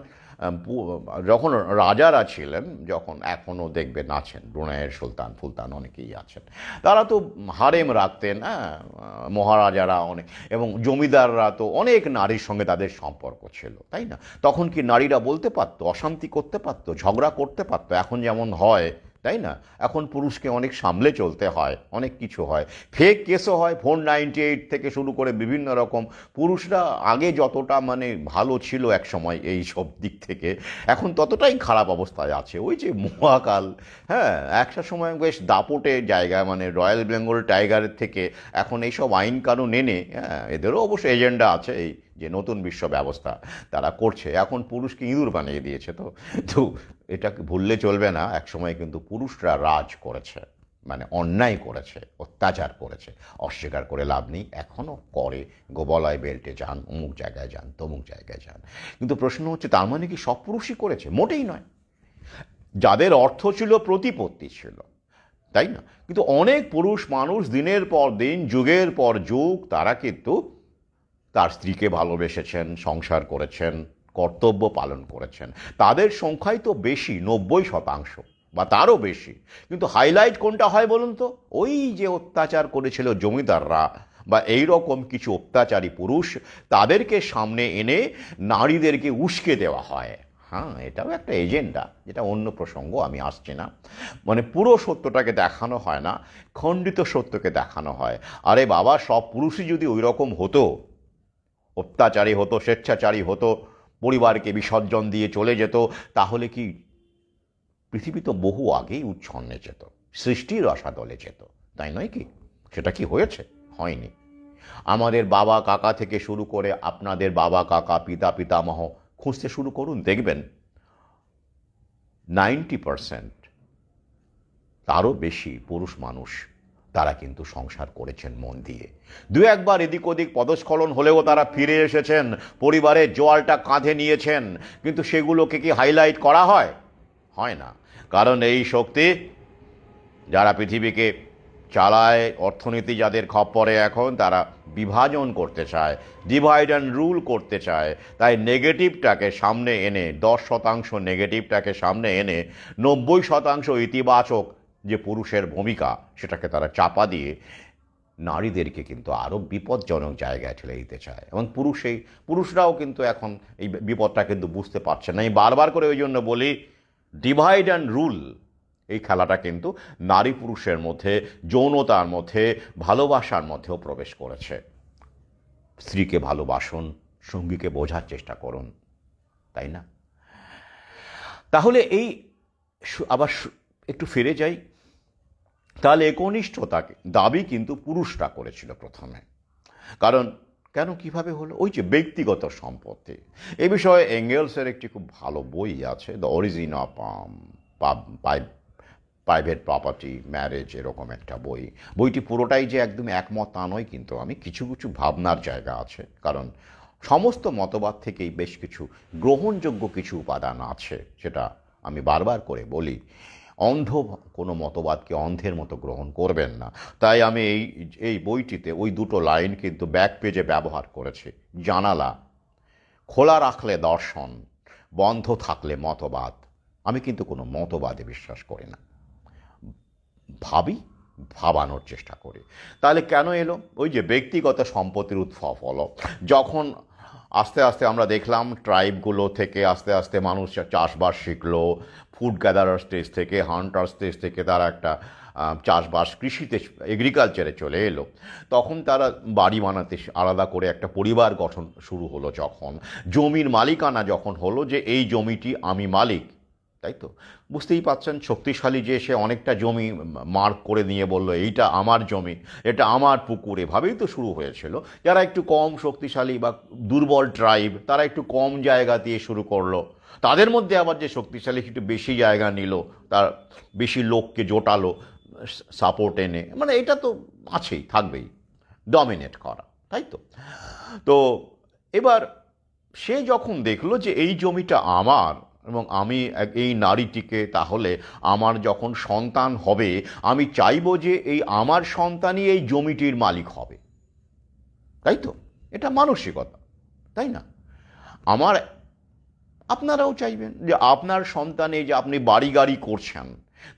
যখন রাজারা ছিলেন, যখন এখনও দেখবেন আছেন, ব্রুনাইয়ের সুলতান ফুলতান অনেকেই আছেন, তারা তো হারেম রাখতেন, হ্যাঁ, মহারাজারা অনেক, এবং জমিদাররা তো অনেক নারীর সঙ্গে তাদের সম্পর্ক ছিল, তাই না? তখন কি নারীরা বলতে পারতো, অশান্তি করতে পারতো, ঝগড়া করতে পারতো? এখন যেমন হয়, তাই না? এখন পুরুষকে অনেক সামলে চলতে হয়, অনেক কিছু হয়, ফেক কেসও হয়, 498 থেকে শুরু করে বিভিন্ন রকম। পুরুষরা আগে যতটা মানে ভালো ছিল এক সময় এই সব দিক থেকে, এখন ততটাই খারাপ অবস্থায় আছে। ওই যে মহাকাল, হ্যাঁ, একটা সময় বেশ দাপটে জায়গা, মানে রয়্যাল বেঙ্গল টাইগারের থেকে এখন এইসব আইন কানুন এনে, হ্যাঁ, এদেরও অবশ্য এজেন্ডা আছে, এই যে নতুন বিশ্ব ব্যবস্থা তারা করছে, এখন পুরুষকে ইঁদুর বানিয়ে দিয়েছে। তো তো এটাকে ভুললে চলবে না, একসময় কিন্তু পুরুষরা রাজ করেছে, মানে অন্যায় করেছে, অত্যাচার করেছে, অস্বীকার করে লাভ নেই, এখনও করে। গোবলয় বেল্টে যান, অমুক জায়গায় যান, তমুক জায়গায় যান। কিন্তু প্রশ্ন হচ্ছে, তার মানে কি সব পুরুষই করেছে? মোটেই নয়। যাদের অর্থ ছিল, প্রতিপত্তি ছিল, তাই না? কিন্তু অনেক পুরুষ মানুষ দিনের পর দিন, যুগের পর যুগ, তারা কিন্তু তার স্ত্রীকে ভালোবেসেছেন, সংসার করেছেন, কর্তব্য পালন করেছেন। তাদের সংখ্যাই তো বেশি, 90% বা তারও বেশি। কিন্তু হাইলাইট কোনটা হয় বলুন তো? ওই যে অত্যাচার করেছিল জমিদাররা বা এই রকম কিছু অত্যাচারী পুরুষ, তাদেরকে সামনে এনে নারীদেরকে উস্কে দেওয়া হয়। হ্যাঁ, এটাও একটা এজেন্ডা, যেটা অন্য প্রসঙ্গ, আমি আসছি না। মানে পুরো সত্যটাকে দেখানো হয় না, খণ্ডিত সত্যকে দেখানো হয়। আরে বাবা, সব পুরুষই যদি ওই রকম হতো, অত্যাচারী হতো, স্বেচ্ছাচারী হতো, পরিবারকে বিসর্জন দিয়ে চলে যেত, তাহলে কি পৃথিবী তো বহু আগেই উচ্ছন্নে যেত, সৃষ্টির রসাতলে যেত, তাই নয় কি? সেটা কি হয়েছে? হয়নি। আমাদের বাবা কাকা থেকে শুরু করে আপনাদের বাবা কাকা, পিতা পিতামহ খুঁজতে শুরু করুন, দেখবেন 90% তারও বেশি পুরুষ মানুষ, তারা কিন্তু সংসার করেছেন মন দিয়ে। দু একবার এদিক ওদিক পদস্খলন হলেও তারা ফিরে এসেছেন, পরিবারের জোয়ালটা কাঁধে নিয়েছেন। কিন্তু সেগুলোকে কি হাইলাইট করা হয়? হয় না। কারণ এই শক্তি যারা পৃথিবীকে চালায়, অর্থনীতি যাদের খপ্পরে এখন, তারা বিভাজন করতে চায়, ডিভাইড অ্যান্ড রুল করতে চায়। তাই নেগেটিভটাকে সামনে এনে, 10% নেগেটিভটাকে সামনে এনে 90% ইতিবাচক যে পুরুষের ভূমিকা, সেটাকে তারা চাপা দিয়ে নারীদেরকে কিন্তু আরও বিপজ্জনক জায়গায় ঠেলে দিতে চায়। এবং পুরুষরাও কিন্তু এখন এই বিপদটা কিন্তু বুঝতে পারছে না। আমি বারবার করে ওই জন্য বলি, ডিভাইড অ্যান্ড রুল এই খেলাটা কিন্তু নারী পুরুষের মধ্যে, যৌনতার মধ্যে, ভালোবাসার মধ্যেও প্রবেশ করেছে। স্ত্রীকে ভালোবাসুন, সঙ্গীকে বোঝার চেষ্টা করুন, তাই না? তাহলে এই আবার একটু ফিরে যাই, তাহলে একনিষ্ঠতাকে দাবি কিন্তু পুরুষরা করেছিল প্রথমে। কারণ কেন, কিভাবে হলো? ওই যে ব্যক্তিগত সম্পত্তি। এ বিষয়ে এঙ্গেলসের একটি খুব ভালো বই আছে, the origin of private property, marriage, এরকম একটা বই। বইটি পুরোটাই যে একদম একমত তা নয়, কিন্তু আমি কিছু কিছু ভাবনার জায়গা আছে। কারণ সমস্ত মতবাদ থেকেই বেশ কিছু গ্রহণযোগ্য কিছু উপাদান আছে, সেটা আমি বারবার করে বলি। অন্ধ কোনো মতবাদকে অন্ধের মতো গ্রহণ করবেন না। তাই আমি এই বইটিতে ওই দুটো লাইন কিন্তু ব্যাক পেজে ব্যবহার করেছি। জানালা খোলা রাখলে দর্শন, বন্ধ থাকলে মতবাদ। আমি কিন্তু কোনো মতবাদে বিশ্বাস করি না, ভাবি, ভাবানোর চেষ্টা করি। তাহলে কেন এলো? ওই যে ব্যক্তিগত সম্পত্তির উৎস হলো যখন আস্তে আস্তে আমরা দেখলাম ট্রাইবগুলো থেকে আস্তে আস্তে মানুষ চাষবাস শিখলো, ফুড গ্যাদারার স্টেজ থেকে, হান্টার স্টেজ থেকে তারা একটা চাষবাস, কৃষিতে, এগ্রিকালচারে চলে এলো। তখন তারা বাড়ি বানাতে আলাদা করে একটা পরিবার গঠন শুরু হলো। যখন জমির মালিকানা যখন হলো, যে এই জমিটি আমি মালিক, তাই তো? বুঝতেই পারছেন, শক্তিশালী যে সে অনেকটা জমি মার্ক করে নিয়ে বলল এইটা আমার জমি, এটা আমার পুকুর, এভাবেই তো শুরু হয়েছিল। যারা একটু কম শক্তিশালী বা দুর্বল ট্রাইব, তারা একটু কম জায়গা দিয়ে শুরু করলো। তাদের মধ্যে আবার যে শক্তিশালী একটু বেশি জায়গা নিল, তার বেশি লোককে জোটালো সাপোর্ট এনে, মানে এটা তো আছেই, থাকবেই, ডমিনেট করা, তাই তো? তো এবার সে যখন দেখলো যে এই জমিটা আমার, এবং আমি এই নারীটিকে, তাহলে আমার যখন সন্তান হবে, আমি চাইবো যে এই আমার সন্তানই এই জমিটির মালিক হবে, তাই তো? এটা মানসিকতা, তাই না? আমার, আপনারাও চাইবেন যে আপনার সন্তানে, যে আপনি বাড়ি গাড়ি করছেন,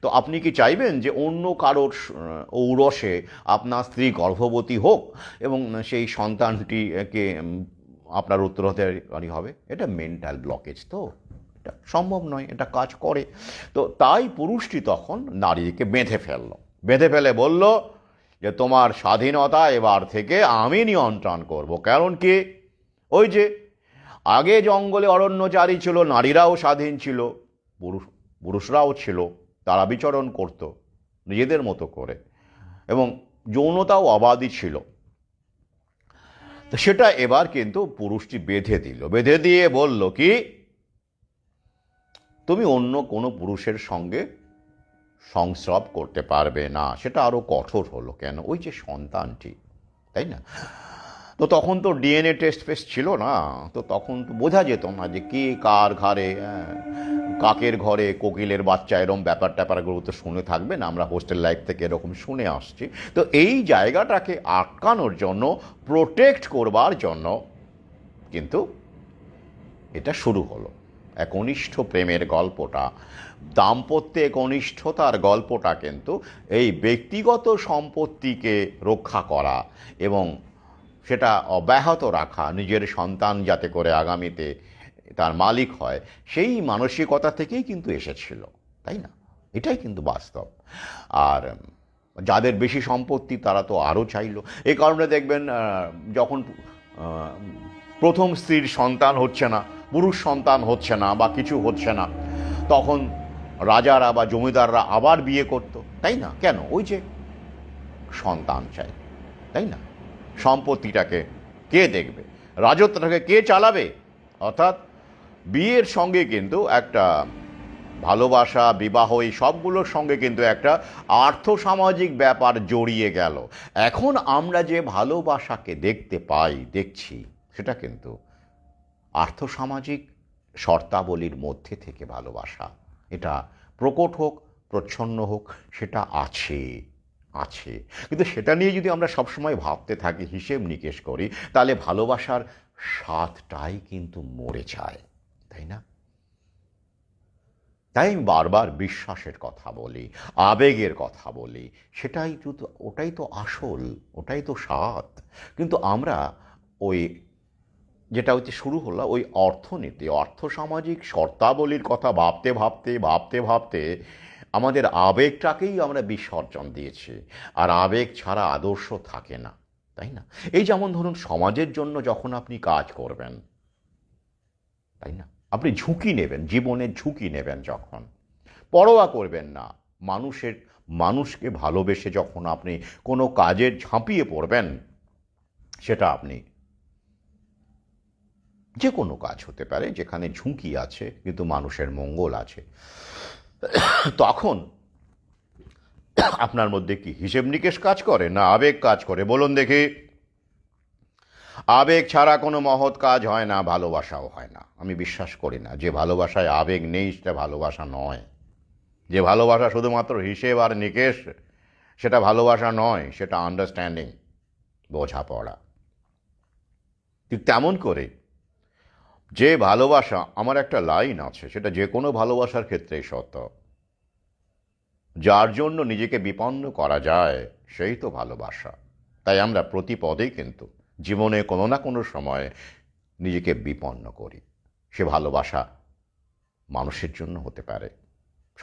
তো আপনি কি চাইবেন যে অন্য কারোর ঔরসে আপনার স্ত্রী গর্ভবতী হোক এবং সেই সন্তানটিকে আপনার উত্তরাধিকারী হবে? এটা মেন্টাল ব্লকেজ, তো এটা সম্ভব নয়, এটা কাজ করে। তো তাই পুরুষটি তখন নারীকে বেঁধে ফেলে বলল যে তোমার স্বাধীনতা এবার থেকে আমি নিয়ন্ত্রণ করব। কারণ কি, ওই যে আগে জঙ্গলে অরণ্যচারী ছিল, নারীরাও স্বাধীন ছিল, পুরুষরাও ছিল, তারা বিচরণ করত নিজেদের মতো করে, এবং যৌনতাও অবাধই ছিল। তো সেটা এবার কিন্তু পুরুষটি বেঁধে দিল, বেঁধে দিয়ে বলল কি, তুমি অন্য কোনো পুরুষের সঙ্গে সংস্রব করতে পারবে না। সেটা আরও কঠোর হলো। কেন? ওই যে সন্তানটি, তাই না? তো তখন তো ডিএনএ টেস্ট ফেস্ট ছিল না, তো তখন তো বোঝা যেত না যে কে কার ঘরে, কাকের ঘরে কোকিলের বাচ্চা, এরকম ব্যাপার ট্যাপারগুলো তো শুনে থাকবে না, আমরা হোস্টেল লাইফ থেকে এরকম শুনে আসছি। তো এই জায়গাটাকে আটকানোর জন্য, প্রোটেক্ট করবার জন্য কিন্তু এটা শুরু হলো। একনিষ্ঠ প্রেমের গল্পটা, দাম্পত্যে একনিষ্ঠতার গল্পটা কিন্তু এই ব্যক্তিগত সম্পত্তিকে রক্ষা করা এবং সেটা অব্যাহত রাখা, নিজের সন্তান যাতে করে আগামীতে তার মালিক হয়, সেই মানসিকতা থেকেই কিন্তু এসেছিল, তাই না? এটাই কিন্তু বাস্তব। আর যাদের বেশি সম্পত্তি তারা তো আরও চাইল। এই কারণে দেখবেন যখন প্রথম স্ত্রীর সন্তান হচ্ছে না, পুরুষ সন্তান হচ্ছে না বা কিছু হচ্ছে না, তখন রাজারা বা জমিদাররা আবার বিয়ে করতো, তাই না? কেন? ওই যে সন্তান চাই, তাই না? সম্পত্তিটাকে কে দেখবে, রাজত্বটাকে কে চালাবে? অর্থাৎ বিয়ের সঙ্গে কিন্তু একটা ভালোবাসা, বিবাহ, এই সবগুলোর সঙ্গে কিন্তু একটা আর্থসামাজিক ব্যাপার জড়িয়ে গেল। এখন আমরা যে ভালোবাসাকে দেখতে পাই, দেখছি, সেটা কিন্তু আর্থসামাজিক শর্তাবলীর মধ্যে থেকে ভালোবাসা। এটা প্রকট হোক, প্রচ্ছন্ন হোক, সেটা আছে, আছে। কিন্তু সেটা নিয়ে যদি আমরা সবসময় ভাবতে থাকি, হিসেব নিকেশ করি, তাহলে ভালোবাসার স্বাদটাই কিন্তু মরে যায়, তাই না? তাই আমি বারবার বিশ্বাসের কথা বলি, আবেগের কথা বলি। সেটাই তো, ওটাই তো আসল, ওটাই তো স্বাদ। কিন্তু আমরা ওই যেটা হচ্ছে শুরু হলো ওই অর্থনীতি, অর্থসামাজিক শর্তাবলীর কথা ভাবতে ভাবতে ভাবতে ভাবতে আমাদের আবেগটাকেই আমরা বিসর্জন দিয়েছি। আর আবেগ ছাড়া আদর্শ থাকে না, তাই না? এই যেমন ধরুন, সমাজের জন্য যখন আপনি কাজ করবেন, তাই না, আপনি ঝুঁকি নেবেন, জীবনের ঝুঁকি নেবেন, যখন পরোয়া করবেন না মানুষকে ভালোবেসে যখন আপনি কোনো কাজে ঝাঁপিয়ে পড়বেন, সেটা আপনি যে কোনো কাজ হতে পারে যেখানে ঝুঁকি আছে কিন্তু মানুষের মঙ্গল আছে, তখন আপনার মধ্যে কি হিসেব নিকেশ কাজ করে না আবেগ কাজ করে? বলুন দেখি। আবেগ ছাড়া কোনো মহৎ কাজ হয় না, ভালোবাসাও হয় না। আমি বিশ্বাস করি না যে ভালোবাসায় আবেগ নেই সেটা ভালোবাসা নয়। যে ভালোবাসা শুধুমাত্র হিসেব আর নিকেশ, সেটা ভালোবাসা নয়, সেটা আন্ডারস্ট্যান্ডিং, বোঝাপড়া। ঠিক তেমন করে যে ভালোবাসা, আমার একটা লাইন আছে, সেটা যে কোনো ভালোবাসার ক্ষেত্রেই সত্য, যার জন্য নিজেকে বিপন্ন করা যায় সেই তো ভালোবাসা। তাই আমরা প্রতি পদেই কিন্তু জীবনে কোনো না কোনো সময় নিজেকে বিপন্ন করি। সে ভালোবাসা মানুষের জন্য হতে পারে,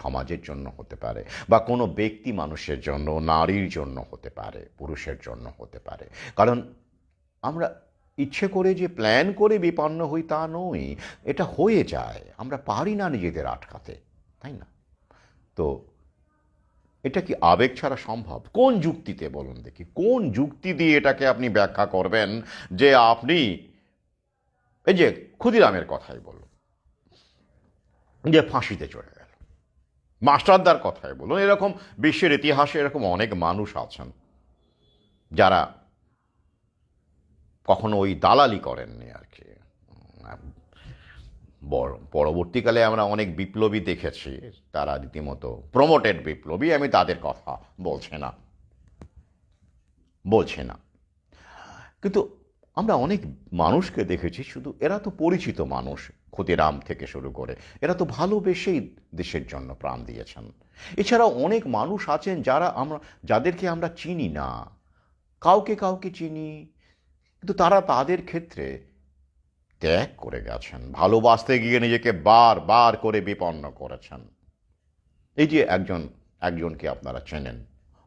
সমাজের জন্য হতে পারে, বা কোনো ব্যক্তি মানুষের জন্য, নারীর জন্য হতে পারে, পুরুষের জন্য হতে পারে। কারণ আমরা ইচ্ছে করে যে প্ল্যান করে বিপন্ন হই তা নই, এটা হয়ে যায়, আমরা পারি না নিজেদের আটকাতে, তাই না? তো এটা কি আবেগ ছাড়া সম্ভব? কোন যুক্তিতে বলুন দেখি, কোন যুক্তি দিয়ে এটাকে আপনি ব্যাখ্যা করবেন যে আপনি, এই যে ক্ষুদিরামের কথাই বলুন, যে ফাঁসিতে চড়ে গেল, মাস্টারদার কথাই বলুন, এরকম বিশ্বের ইতিহাসে এরকম অনেক মানুষ আছেন যারা কখনো ওই দালালি করেননি আর কি। পরবর্তীকালে আমরা অনেক বিপ্লবী দেখেছি, তারা রীতিমতো প্রমোটেড বিপ্লবী, আমি তাদের কথা বলছি না। কিন্তু আমরা অনেক মানুষকে দেখেছি, শুধু এরা তো পরিচিত মানুষ, ক্ষুদিরাম থেকে শুরু করে, এরা তো ভালোবেসেই দেশের জন্য প্রাণ দিয়েছেন। এছাড়াও অনেক মানুষ আছেন যাদেরকে আমরা চিনি না, কাউকে কাউকে চিনি, কিন্তু তারা তাদের ক্ষেত্রে ত্যাগ করে গেছেন, ভালোবাসতে গিয়ে নিজেকে বার করে বিপন্ন করেছেন। এই যে একজনকে আপনারা চেনেন,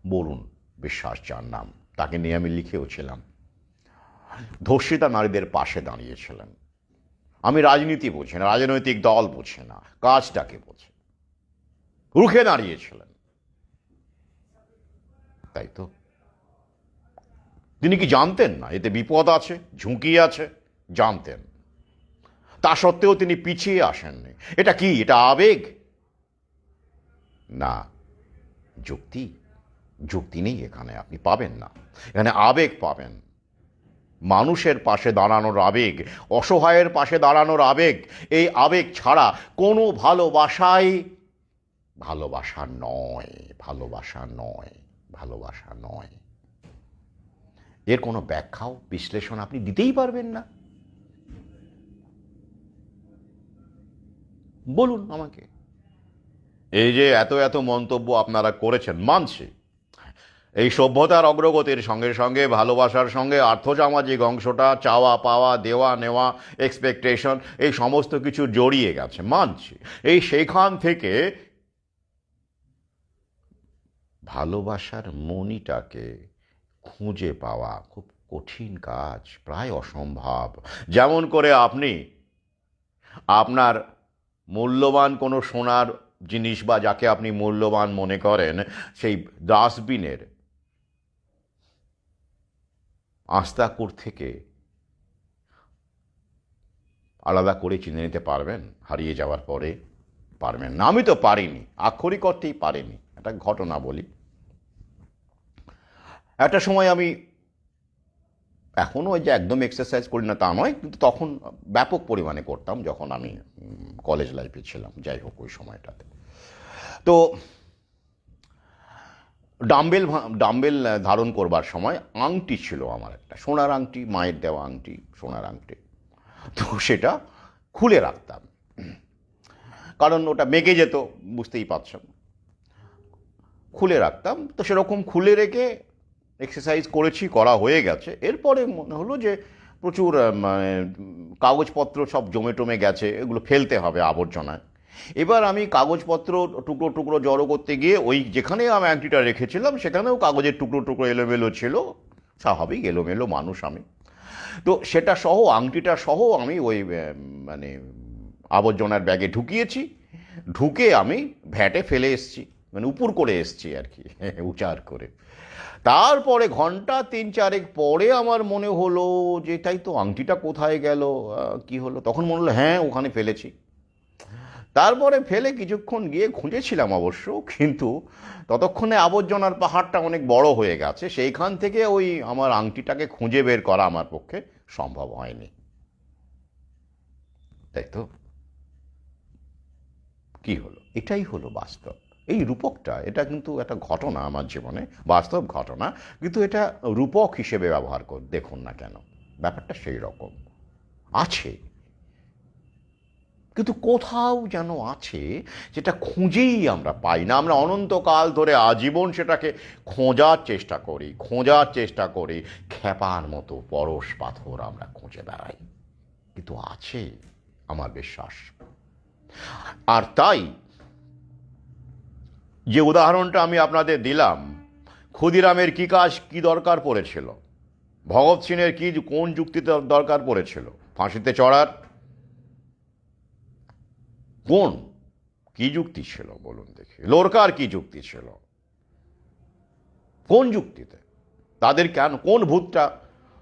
বরুণ বিশ্বাস যার নাম, তাকে নিয়ে আমি লিখেওছিলাম। ধর্ষিতা নারীদের পাশে দাঁড়িয়েছিলেন। আমি রাজনীতি বুঝি না, রাজনৈতিক দল বুঝি না, কাজটাকে বোঝে, রুখে দাঁড়িয়েছিলেন, তাই তো? তিনি কি জানতেন না এতে বিপদ আছে, ঝুঁকি আছে? জানতেন। তা সত্ত্বেও তিনি পিছিয়ে আসেননি। এটা কি? এটা আবেগ? না, যুক্তি। যুক্তি নেই এখানে, আপনি পাবেন না। এখানে আবেগ পাবেন, মানুষের পাশে দাঁড়ানোর আবেগ, অসহায়ের পাশে দাঁড়ানোর আবেগ। এই আবেগ ছাড়া কোনো ভালোবাসাই ভালোবাসা নয়, ভালোবাসা নয়, ভালোবাসা নয়। এর কোনো ব্যাখ্যাও বিশ্লেষণ আপনি দিতেই পারবেন না। বলুন আমাকে। এই যে এত এত মন্তব্য আপনারা করেছেন, মানছি, এই সভ্যতার অগ্রগতির সঙ্গে সঙ্গে ভালোবাসার সঙ্গে আর্থসামাজিক অংশটা, চাওয়া পাওয়া, দেওয়া নেওয়া, এক্সপেকটেশন, এই সমস্ত কিছু জড়িয়ে গেছে, মানছি। এই সেইখান থেকে ভালোবাসার মণিটাকে খুঁজে পাওয়া খুব কঠিন কাজ, প্রায় অসম্ভব। যেমন করে আপনি আপনার মূল্যবান কোনো সোনার জিনিস বা যাকে আপনি মূল্যবান মনে করেন, সেই ডাস্টবিনের আস্তাকুড় থেকে আলাদা করে চিনে নিতে পারবেন হারিয়ে যাওয়ার পরে? পারবেন না। আমি তো পারিনি, আক্ষরিক অর্থেই পারিনি। একটা ঘটনা বলি। একটা সময় আমি, এখনও ওই যে একদম এক্সারসাইজ করি না তা নয়, কিন্তু তখন ব্যাপক পরিমাণে করতাম যখন আমি কলেজ লাইফে ছিলাম, যাই হোক ওই সময়টাতে। তো ডাম্বেল ডাম্বেল ধারণ করবার সময় আংটি ছিল আমার, একটা সোনার আংটি, মায়ের দেওয়া আংটি, সোনার আংটি। তো সেটা খুলে রাখতাম, কারণ ওটা মেকে যেত, বুঝতেই পারছেন। খুলে রাখতাম। তো সেরকম খুলে রেখে এক্সারসাইজ করেছি, করা হয়ে গেছে। এরপরে মনে হলো যে প্রচুর মানে কাগজপত্র সব জমে টমে গেছে, এগুলো ফেলতে হবে আবর্জনায়। এবার আমি কাগজপত্র টুকরো টুকরো জড়ো করতে গিয়ে ওই যেখানে আমি আংটিটা রেখেছিলাম সেখানেও কাগজের টুকরো টুকরো এলোমেলো ছিল, স্বাভাবিক এলোমেলো মানুষ আমি। তো সেটা সহ, আংটিটা সহ আমি ওই মানে আবর্জনার ব্যাগে ঢুকিয়েছি। ঢুকে আমি ভ্যাটে ফেলে এসছি, মানে উপর করে এসছি আর কি, উচার করে। তারপরে ঘন্টা ৩-৪ পরে আমার মনে হলো যে তাই তো, আংটিটা কোথায় গেল, কি হলো? তখন মনে হলো হ্যাঁ, ওখানে ফেলেছি। তারপরে ফেলে কিছুক্ষণ গিয়ে খুঁজেছিলাম অবশ্য, কিন্তু ততক্ষণে আবর্জনার পাহাড়টা অনেক বড় হয়ে গেছে। সেইখান থেকে ওই আমার আংটিটাকে খুঁজে বের করা আমার পক্ষে সম্ভব হয়নি। তাই তো, কি হলো? এটাই হলো বাস্তব। এই রূপকটা, এটা কিন্তু একটা ঘটনা আমার জীবনে, বাস্তব ঘটনা, কিন্তু এটা রূপক হিসেবে ব্যবহার দেখুন না কেন, ব্যাপারটা সেই রকম আছে। কিন্তু কোথাও যেন আছে, যেটা খুঁজেই আমরা পাই না। আমরা অনন্তকাল ধরে আজীবন সেটাকে খোঁজার চেষ্টা করি, খোঁজার চেষ্টা করি, খেপার মতো পরশ পাথর আমরা খুঁজে বেড়াই, কিন্তু আছে আমার বিশ্বাস। আর তাই যে উদাহরণটা আমি আপনাদের দিলাম, ক্ষুদিরামের কি কাজ, কি দরকার পড়েছিল, ভগৎ সিংয়ের কি কোন যুক্তিতে দরকার পড়েছিল ফাঁসিতে চড়ার, কোন কি যুক্তি ছিল বলুন দেখি? লোরকার কি যুক্তি ছিল, কোন যুক্তিতে? তাদের কেন, কোন ভূতটা,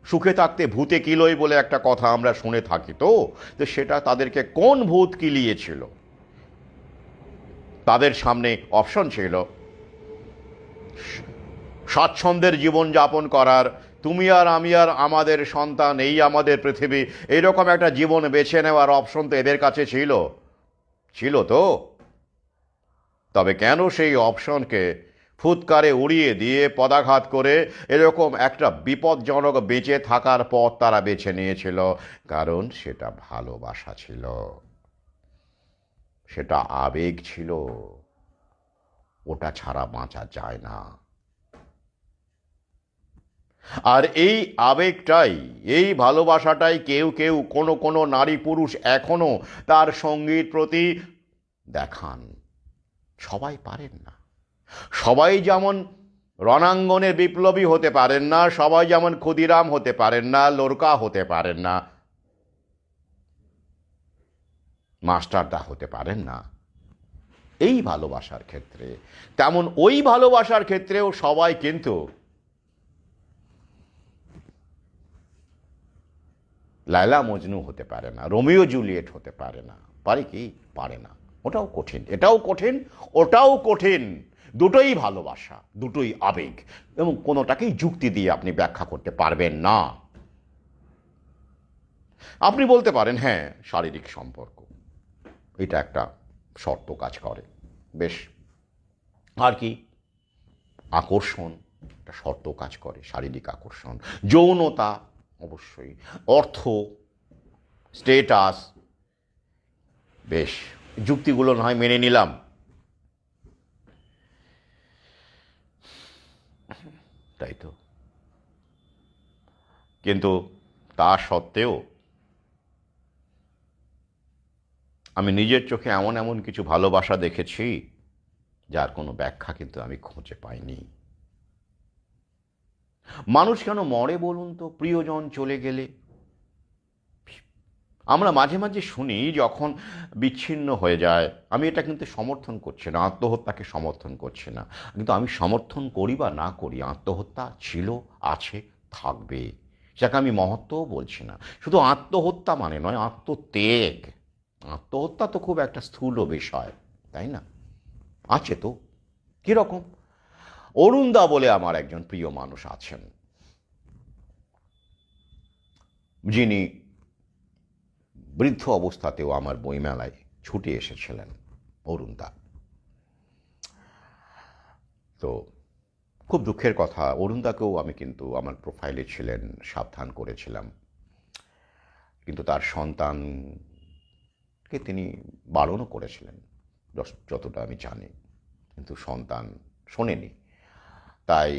সুখে থাকতে ভূতে কিলোই বলে একটা কথা আমরা শুনে থাকি, তো তো সেটা তাদেরকে কোন ভূত কিলিয়েছিল? তাদের সামনে অপশন ছিল স্বাচ্ছন্দ্যের জীবন যাপন করার, তুমি আর আমি আর আমাদের সন্তান, এই আমাদের পৃথিবী, এইরকম একটা জীবন বেছে নেওয়ার অপশন তো এদের কাছে ছিল, ছিল তো। তবে কেন সেই অপশনকে ফুৎকারে উড়িয়ে দিয়ে, পদাঘাত করে এরকম একটা বিপজ্জনক বেঁচে থাকার পথ তারা বেছে নিয়েছিল? কারণ সেটা ভালোবাসা ছিল, সেটা আবেগ ছিল, ওটা ছাড়া বাঁচা যায় না। আর এই আবেগটাই, এই ভালোবাসাটাই কেউ কেউ, কোনো কোনো নারী পুরুষ এখনো তার সঙ্গীর প্রতি দেখান। সবাই পারেন না, সবাই যেমন রণাঙ্গনে বিপ্লবী হতে পারেন না, সবাই যেমন ক্ষুদিরাম হতে পারেন না, লোরকা হতে পারেন না, মাস্টারদা হতে পারেন না এই ভালোবাসার ক্ষেত্রে, তেমন ওই ভালোবাসার ক্ষেত্রেও সবাই কিন্তু লায়লা মজনু হতে পারে না, রোমিও জুলিয়েট হতে পারে না। পারে কি? পারে না। ওটাও কঠিন, এটাও কঠিন, ওটাও কঠিন। দুটোই ভালোবাসা, দুটোই আবেগ, এবং কোনোটাকেই যুক্তি দিয়ে আপনি ব্যাখ্যা করতে পারবেন না। আপনি বলতে পারেন হ্যাঁ শারীরিক সম্পর্ক, এটা একটা শর্ত কাজ করে, বেশ। আর কি? আকর্ষণ, একটা শর্ত কাজ করে, শারীরিক আকর্ষণ, যৌনতা, অবশ্যই, অর্থ, স্টেটাস, বেশ, যুক্তিগুলো নয় মেনে নিলাম। তাই তো। কিন্তু তা সত্ত্বেও আমি নিজের চোখে এমন এমন কিছু ভালোবাসা দেখেছি যার কোনো ব্যাখ্যা কিন্তু আমি খুঁজে পাইনি। মানুষ কেন মরে বলুন তো প্রিয়জন চলে গেলে? আমরা মাঝে মাঝে শুনি যখন বিচ্ছিন্ন হয়ে যায়, আমি এটা কিন্তু সমর্থন করছি না, আত্মহত্যাকে সমর্থন করছি না, কিন্তু আমি সমর্থন করি বা না করি, আত্মহত্যা ছিল, আছে, থাকবে। সেটাকে আমি মহত্বও বলছি না। শুধু আত্মহত্যা মানে নয়, আত্মত্যাগ। আত্মহত্যা তো খুব একটা স্থূল বিষয়, তাই না? আছে তো। কীরকম? অরুণদা বলে আমার একজন প্রিয় মানুষ আছেন, যিনি বৃদ্ধ অবস্থাতেও আমার বইমেলায় ছুটে এসেছিলেন, অরুণদা। তো খুব দুঃখের কথা, অরুণদাকেও আমি কিন্তু আমার প্রোফাইলে ছিলেন, সাবধান করেছিলাম, কিন্তু তার সন্তানকে তিনি বারণও করেছিলেন যতটা আমি জানি, কিন্তু সন্তান শোনেনি। তাই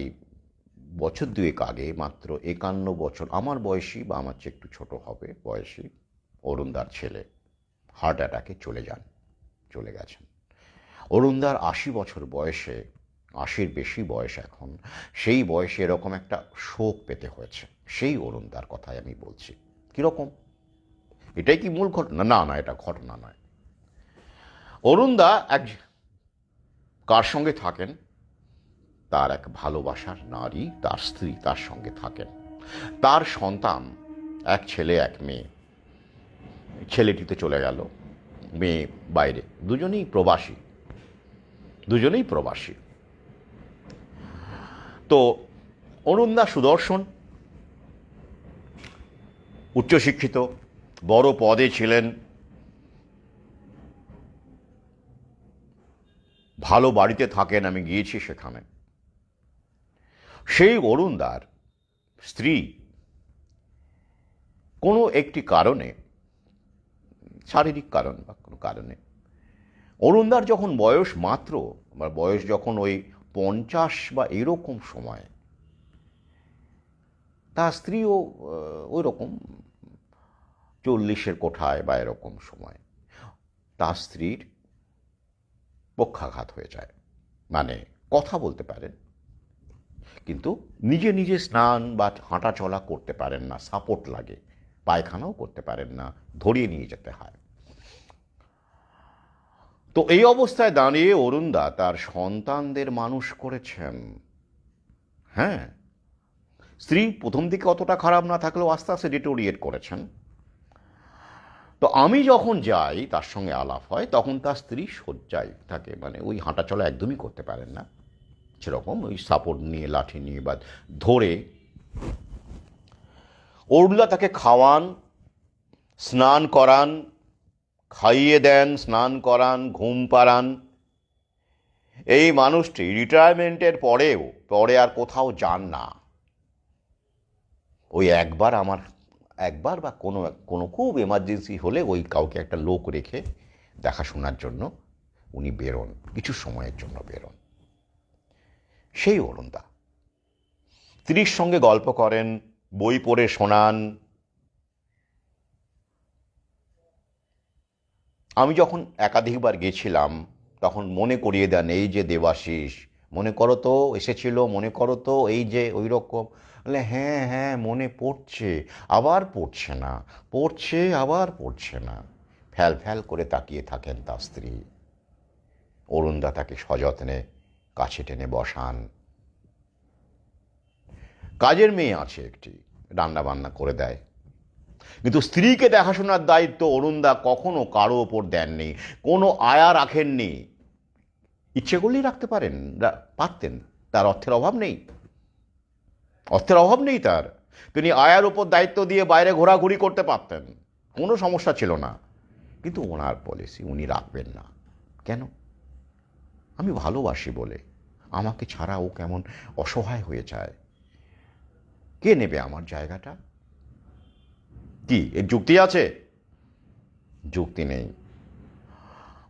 বছর দুয়েক আগে, মাত্র 51 বছর, আমার বয়সী বা আমার চেয়ে একটু ছোট হবে বয়সী, অরুণদার ছেলে হার্ট অ্যাটাকে চলে গেছেন। অরুণদার 80 বছর বয়সে, 80-র বেশি বয়স এখন, সেই বয়সে এরকম একটা শোক পেতে হয়েছে। সেই অরুণদার কথাই আমি বলছি। কীরকম? এটাই কি মূল ঘটনা? না না, এটা ঘটনা নয়। অরুণদা কার সঙ্গে থাকেন? তার এক ভালোবাসার নারী, তার স্ত্রী তার সঙ্গে থাকেন। তার সন্তান, এক ছেলে এক মেয়ে। ছেলেটিতে চলে গেল, মেয়ে বাইরে, দুজনেই প্রবাসী। তো অরুণদা সুদর্শন, উচ্চশিক্ষিত, বড় পদে ছিলেন, ভালো বাড়িতে থাকেন, আমি গিয়েছি সেখানে। সেই অরুণদার স্ত্রী কোনো একটি কারণে, শারীরিক কারণ বা কোনো কারণে, অরুণদার যখন বয়স মাত্র, বয়স যখন ওই 50 বা এরকম সময়, তার স্ত্রীও ওই রকম 40-এর কোঠায় বা এরকম সময়, তার স্ত্রীর পক্ষাঘাত হয়ে যায়। মানে কথা বলতে পারেন, কিন্তু নিজে নিজে স্নান বা হাঁটা চলা করতে পারেন না, সাপোর্ট লাগে। পায়খানাও করতে পারেন না, ধরিয়ে নিয়ে যেতে হয়। তো এই অবস্থায় দাঁড়িয়ে অরুণদা তার সন্তানদের মানুষ করেছেন। হ্যাঁ, স্ত্রী প্রথম দিকে অতটা খারাপ না থাকলেও আস্তে আস্তে ডিটোরিয়েট করেছেন। তো আমি যখন যাই, তার সঙ্গে আলাপ হয়, তখন তার স্ত্রী শয্যায় থাকে, মানে ওই হাঁটা চলা একদমই করতে পারেন না, সেরকম ওই সাপোর্ট নিয়ে, লাঠি নিয়ে বা ধরে। অরুণদা তাকে খাওয়ান, স্নান করান, খাইয়ে দেন, স্নান করান, ঘুম পাড়ান। এই মানুষটি রিটায়ারমেন্টের পরে আর কোথাও যান না। ওই একবার বা কোনো খুব এমার্জেন্সি হলে ওই কাউকে একটা লোক রেখে দেখাশোনার জন্য উনি বেরোন, কিছু সময়ের জন্য বেরোন। সেই অরুণদা স্ত্রীর সঙ্গে গল্প করেন, বই পড়ে শোনান। আমি যখন একাধিকবার গেছিলাম, তখন মনে করিয়ে দেন, এই যে দেবাশিস, মনে করো তো এসেছিল, মনে করো তো এই যে ওই রকম। বলে হ্যাঁ হ্যাঁ মনে পড়ছে, আবার পড়ছে না, পড়ছে আবার পড়ছে না। ফ্যাল ফ্যাল করে তাকিয়ে থাকেন তার স্ত্রী। অরুণদা তাকে সযত্নে কাছে টেনে বসান। কাজের মেয়ে আছে একটি, রান্না বান্না করে দেয়। কিন্তু স্ত্রীকে দেখাশোনার দায়িত্ব অরুণদা কখনো কারো ওপর দেননি, কোনো আয়া রাখেননি। ইচ্ছে করলেই রাখতে পারতেন, তার অর্থের অভাব নেই, অর্থের অভাব নেই তার। তিনি আয়ার উপর দায়িত্ব দিয়ে বাইরে ঘোরাঘুরি করতে পারতেন, কোনো সমস্যা ছিল না। কিন্তু ওনার পলিসি, উনি রাখবেন না। কেন? আমি ভালোবাসি বলে। আমাকে ছাড়া ও কেমন অসহায় হয়ে যায়, কে নেবে আমার জায়গাটা? কি এর যুক্তি আছে? যুক্তি নেই।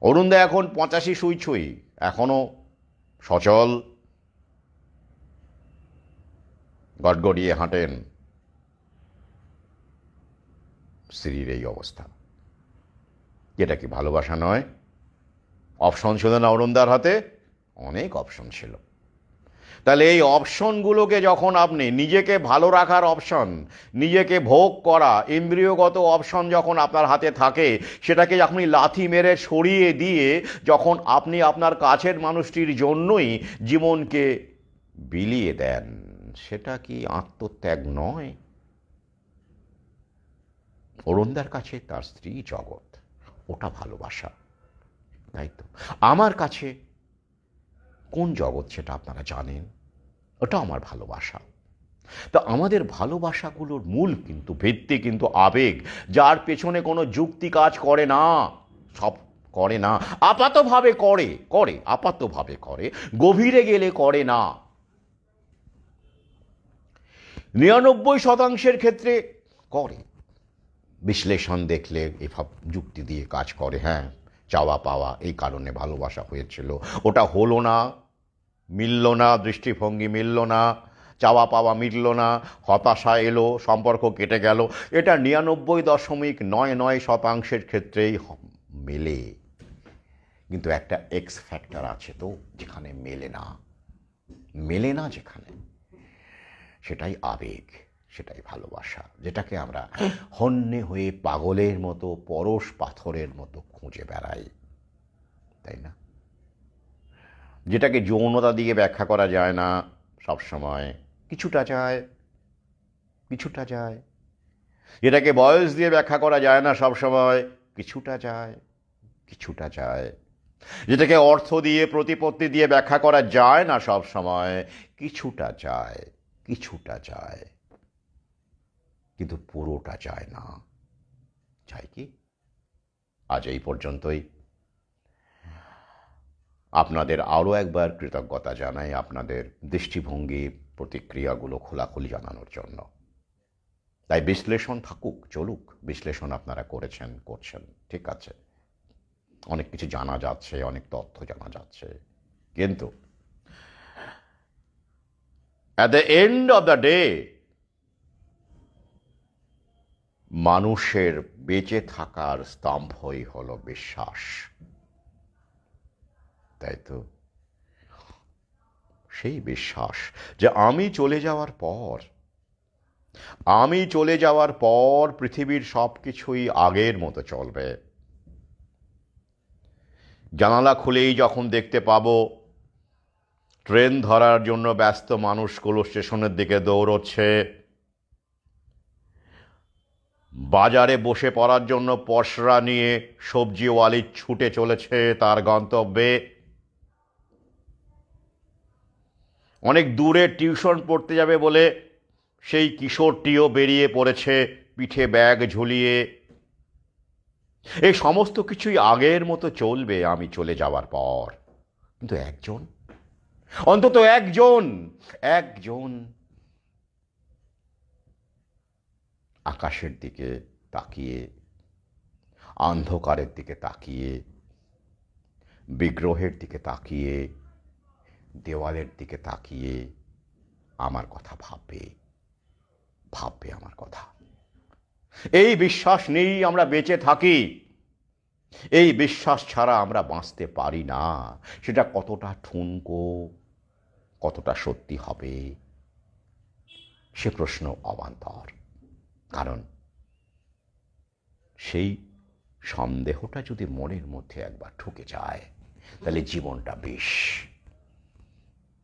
অরুণদা এখন 85 ছুঁই ছুঁই, এখনো সচল, গটগটিয়ে হাঁটেন। স্ত্রীর এই অবস্থা, এটা কি ভালোবাসা নয়? অপশন ছিল না অরুণদার হাতে? অনেক অপশন ছিল। তাহলে এই অপশনগুলোকে যখন আপনি, নিজেকে ভালো রাখার অপশন, নিজেকে ভোগ করা ইন্দ্রিয়গত অপশন যখন আপনার হাতে থাকে, সেটাকে আপনি লাথি মেরে সরিয়ে দিয়ে যখন আপনি আপনার কাছের মানুষটির জন্যই জীবনকে বিলিয়ে দেন, সেটা কি আত্মত্যাগ নয়? অরুণদার কাছে তার স্ত্রী জগৎ, ওটা ভালোবাসা, তাই তো। আমার কাছে কোন জগৎ সেটা আপনারা জানেন, ওটা আমার ভালোবাসা। তা আমাদের ভালোবাসাগুলোর মূল কিন্তু, ভিত্তি কিন্তু আবেগ, যার পেছনে কোনো যুক্তি কাজ করে না, সব করে না, আপাতভাবে করে আপাতভাবে করে, গভীরে গেলে করে না। 99% ক্ষেত্রে করে, বিশ্লেষণ দেখলে এসব যুক্তি দিয়ে কাজ করে। হ্যাঁ, চাওয়া পাওয়া, এই কারণে ভালোবাসা হয়েছিল, ওটা হলো না, মিলল না, দৃষ্টিভঙ্গি মিলল না, চাওয়া পাওয়া মিলল না, হতাশা এলো, সম্পর্ক কেটে গেল। এটা 99.99% ক্ষেত্রেই মেলে। কিন্তু একটা এক্স ফ্যাক্টর আছে তো, যেখানে মেলে না যেখানে, সেটাই আবেগ, সেটাই ভালোবাসা, যেটাকে আমরা হন্যে হয়ে পাগলের মতো, পরশ পাথরের মতো খুঁজে বেড়াই, তাই না? যেটাকে যৌনতা দিয়ে ব্যাখ্যা করা যায় না সবসময়, কিছুটা যায়। যেটাকে বয়স দিয়ে ব্যাখ্যা করা যায় না সবসময়, কিছুটা যায়। যেটাকে অর্থ দিয়ে, প্রতিপত্তি দিয়ে ব্যাখ্যা করা যায় না সব সময়, কিছুটা যায়, কিন্তু পুরোটা যায় না। চাই কি? আজ এই পর্যন্তই। আপনাদের আরও একবার কৃতজ্ঞতা জানাই আপনাদের দৃষ্টিভঙ্গি, প্রতিক্রিয়াগুলো খোলাখুলি জানানোর জন্য। তাই বিশ্লেষণ থাকুক, চলুক, বিশ্লেষণ আপনারা করছেন, ঠিক আছে, অনেক কিছু জানা যাচ্ছে, অনেক তথ্য জানা যাচ্ছে, কিন্তু at the end of the day মানুষের বেঁচে থাকার স্তম্ভই হলো বিশ্বাস, তাই তো। সেই বিশ্বাস যে আমি চলে যাওয়ার পর পৃথিবীর সব কিছুই আগের মতো চলবে। জানালা খুলেই যখন দেখতে পাবো ট্রেন ধরার জন্য ব্যস্ত মানুষগুলো স্টেশনের দিকে দৌড়চ্ছে, বাজারে বসে পড়ার জন্য পসরা নিয়ে সবজিওয়ালি ছুটে চলেছে তার গন্তব্যে, অনেক দূরে টিউশন পড়তে যাবে বলে সেই কিশোরটিও বেরিয়ে পড়েছে পিঠে ব্যাগ ঝুলিয়ে। এই সমস্ত কিছুই আগের মতো চলবে আমি চলে যাওয়ার পর। কিন্তু অন্তত একজন আকাশের দিকে তাকিয়ে, অন্ধকারের দিকে তাকিয়ে, বিগ্রহের দিকে তাকিয়ে, দেওয়ালের দিকে তাকিয়ে আমার কথা ভাববে আমার কথা। এই বিশ্বাস নিয়েই আমরা বেঁচে থাকি, এই বিশ্বাস ছাড়া আমরা বাঁচতে পারি না। সেটা কতটা ঠুনকো, কতটা সত্যি হবে, সে প্রশ্ন অবান্তর। কারণ সেই সন্দেহটা যদি মনের মধ্যে একবার ঢুকে যায়, তাহলে জীবনটা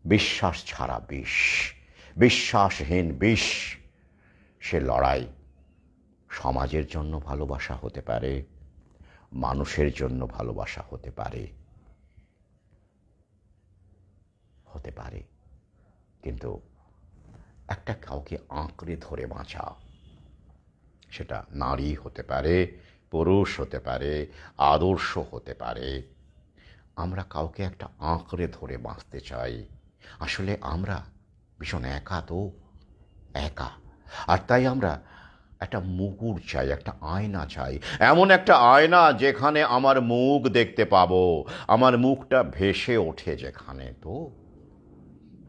বিশ্বাস ছাড়া বিশ্বাসহীন সে লড়াই সমাজের জন্য ভালোবাসা হতে পারে, মানুষের জন্য ভালোবাসা হতে পারে, হতে পারে, কিন্তু একটা কাউকে আঁকড়ে ধরে বাঁচা, সেটা নারী হতে পারে, পুরুষ হতে পারে, আদর্শ হতে পারে, আমরা কাউকে একটা আঁকড়ে ধরে বাঁচতে চাই। আসলে আমরা ভীষণ একা, তো একা। আর তাই আমরা একটা মুকুর চাই, একটা আয়না চাই, এমন একটা আয়না যেখানে আমার মুখ দেখতে পাবো, আমার মুখটা ভেসে ওঠে যেখানে, তো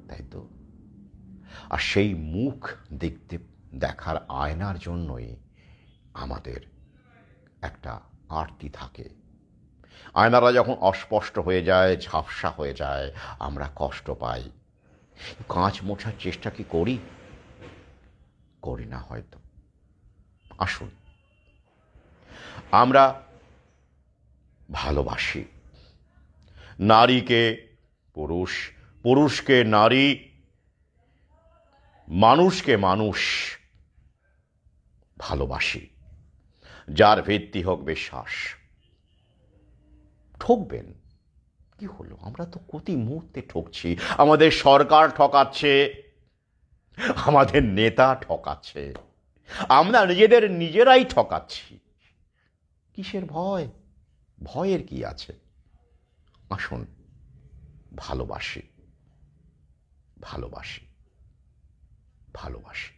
তাই তো। আর সেই মুখ দেখতে দেখার আয়নার জন্যই আমাদের একটা আরতি থাকে। আয়নাটা যখন অস্পষ্ট হয়ে যায়, ঝাপসা হয়ে যায়, আমরা কষ্ট পাই। কাঁচ মোছার চেষ্টা কি করি? করি না হয়তো। আসুন, আমরা ভালোবাসি নারীকে পুরুষ, পুরুষকে নারী, মানুষকে মানুষ ভালোবাসি, যার ভিত্তি হোক বিশ্বাস। ঠকবেন, কি হলো? আমরা তো প্রতি মুহূর্তে ঠকছি। আমাদের সরকার ঠকাচ্ছে, আমাদের নেতা ঠকাচ্ছে, আমরা নিজেরাই ঠকাচ্ছি। কিসের ভয়? ভয়ের কি আছে? আসুন, ভালোবাসি, ভালোবাসি, ভালোবাসি।